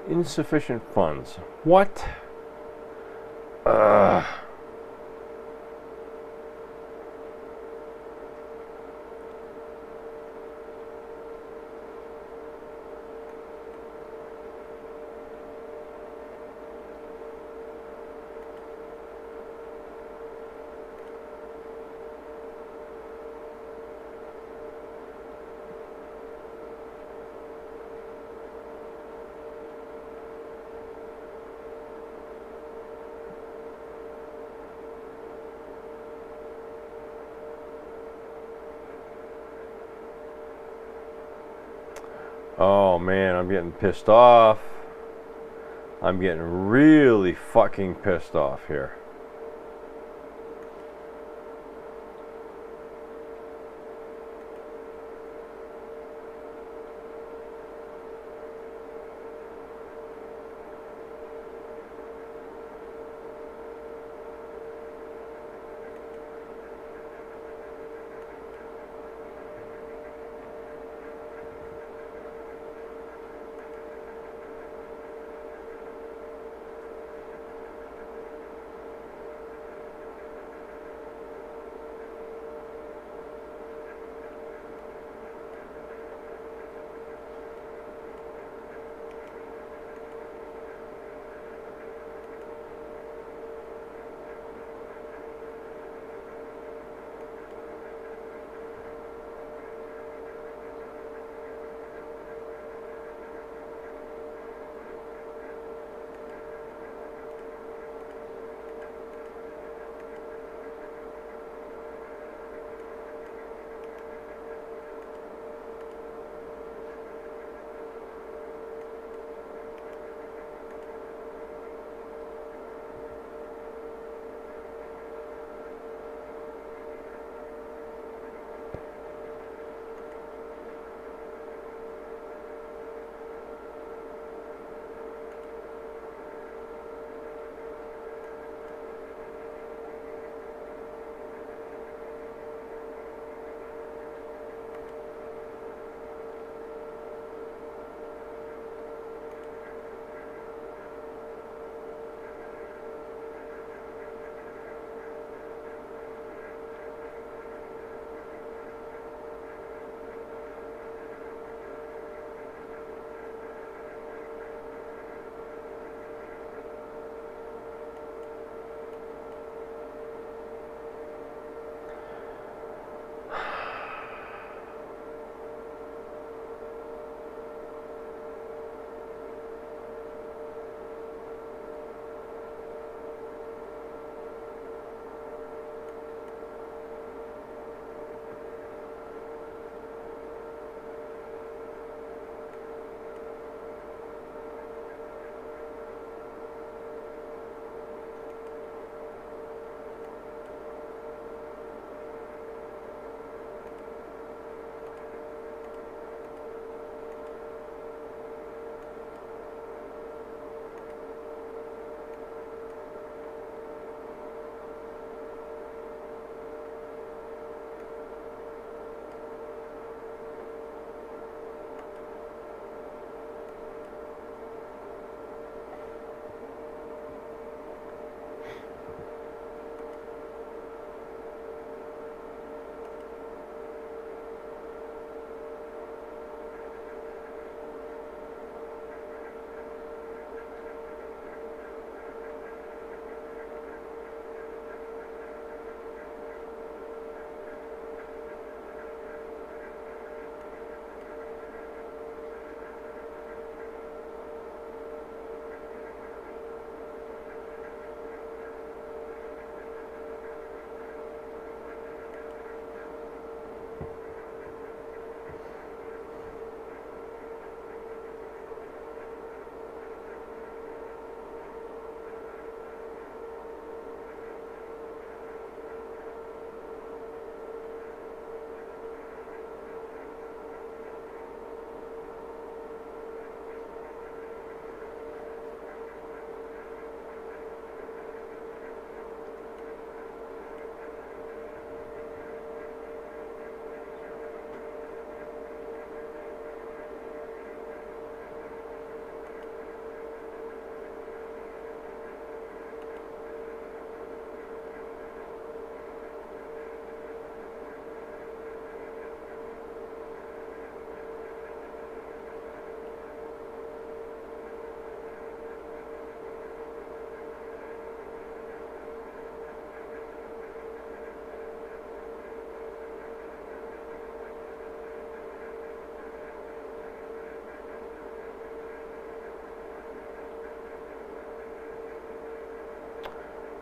Insufficient funds. What? Ugh. Oh man, I'm getting pissed off. I'm getting really fucking pissed off here.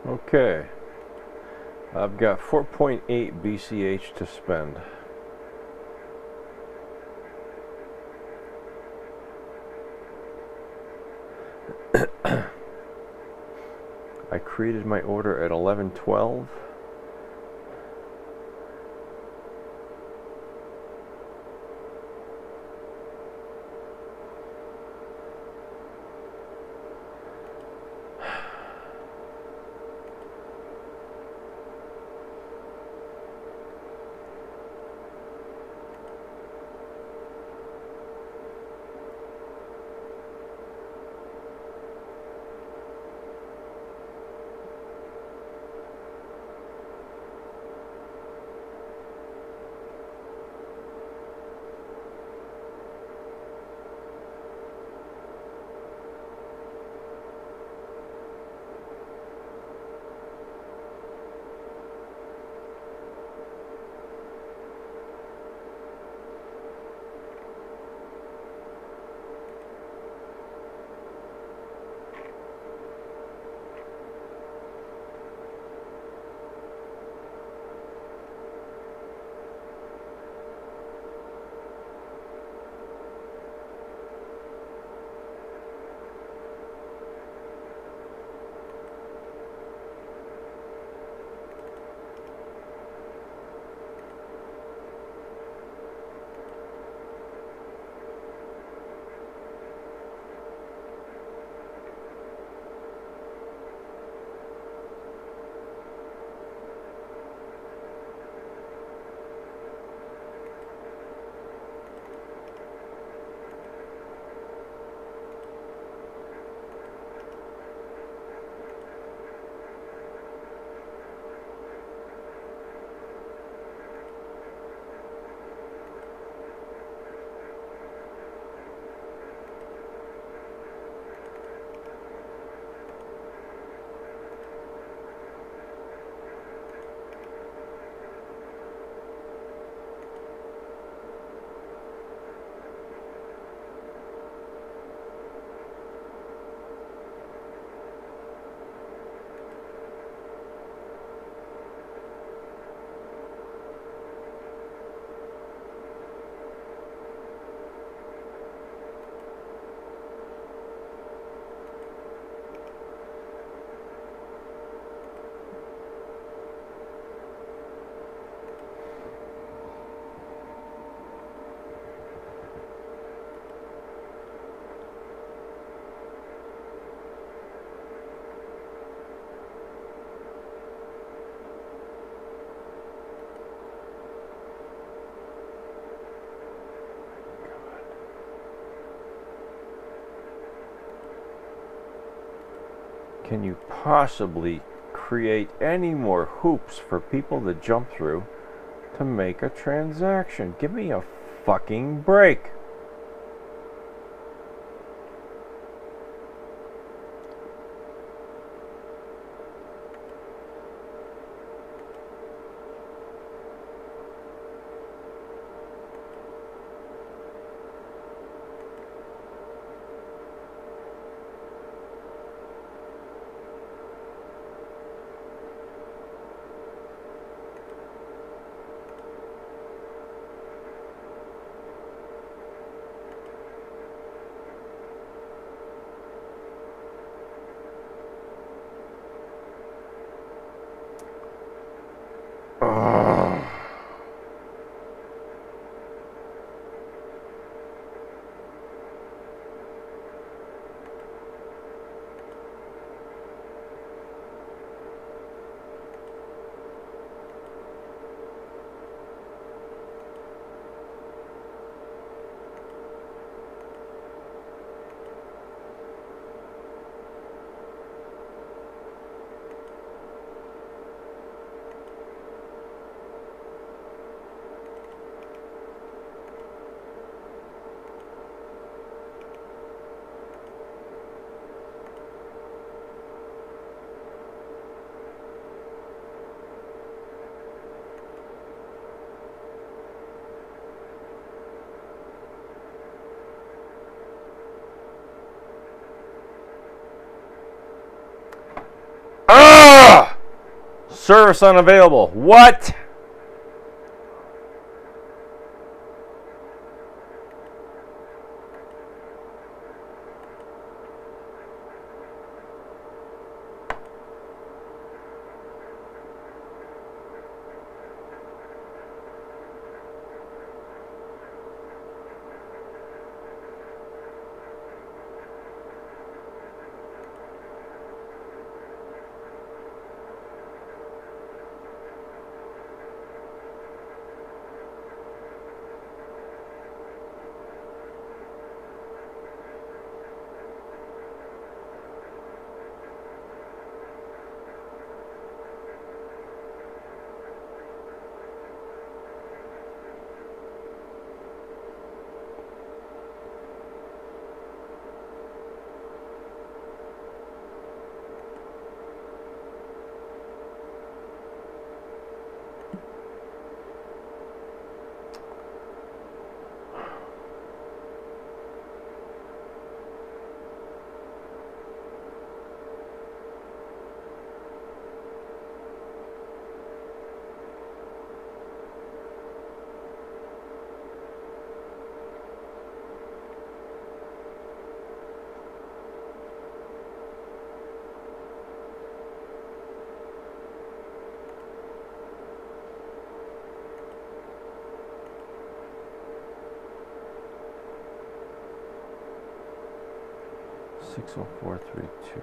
Okay. I've got 4.8 BCH to spend. I created my order at 11:12. Can you possibly create any more hoops for people to jump through to make a transaction? Give me a fucking break. Service unavailable. What? Six oh four three two.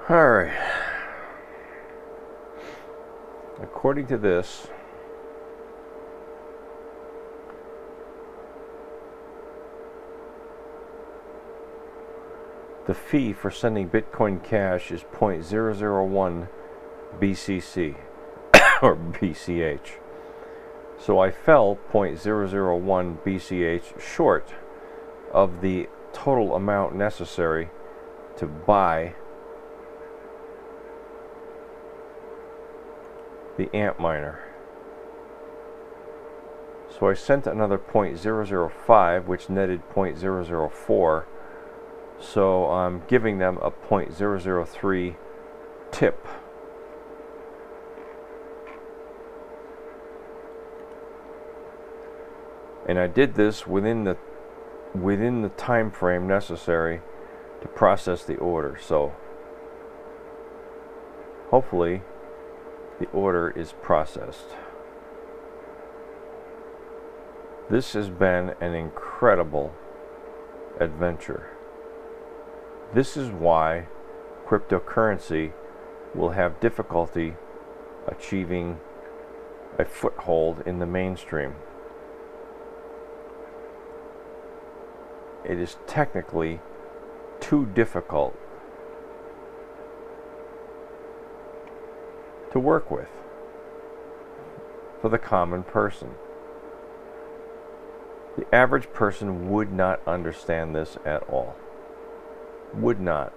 Alright. According to this, the fee for sending Bitcoin Cash is 0.001 BCC or BCH. So I fell 0.001 BCH short of the total amount necessary to buy the Antminer. So I sent another 0.005, which netted 0.004. So I'm giving them a 0.003 tip. And I did this within the time frame necessary to process the order. So hopefully the order is processed. This has been an incredible adventure. This is why cryptocurrency will have difficulty achieving a foothold in the mainstream. It is technically too difficult to work with for the common person. The average person would not understand this at all. Would not.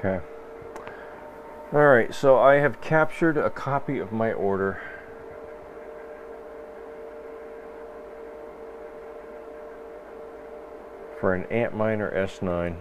Okay. Alright, so I have captured a copy of my order. For an Antminer S9.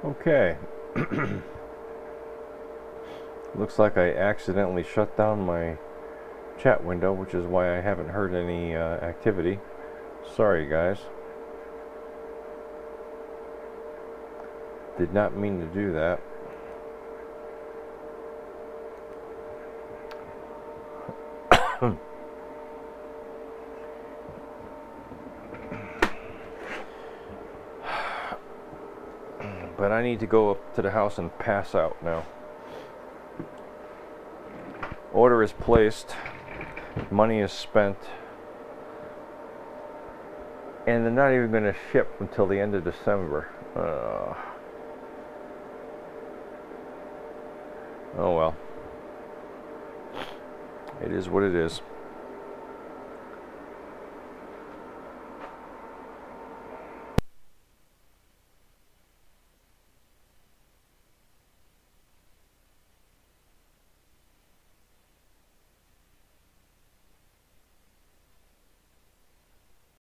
Okay. Looks like I accidentally shut down my chat window, which is why I haven't heard any activity. Sorry, guys. Did not mean to do that. But I need to go up to the house and pass out now. Order is placed. Money is spent. And they're not even going to ship until the end of December. Oh well. It is what it is.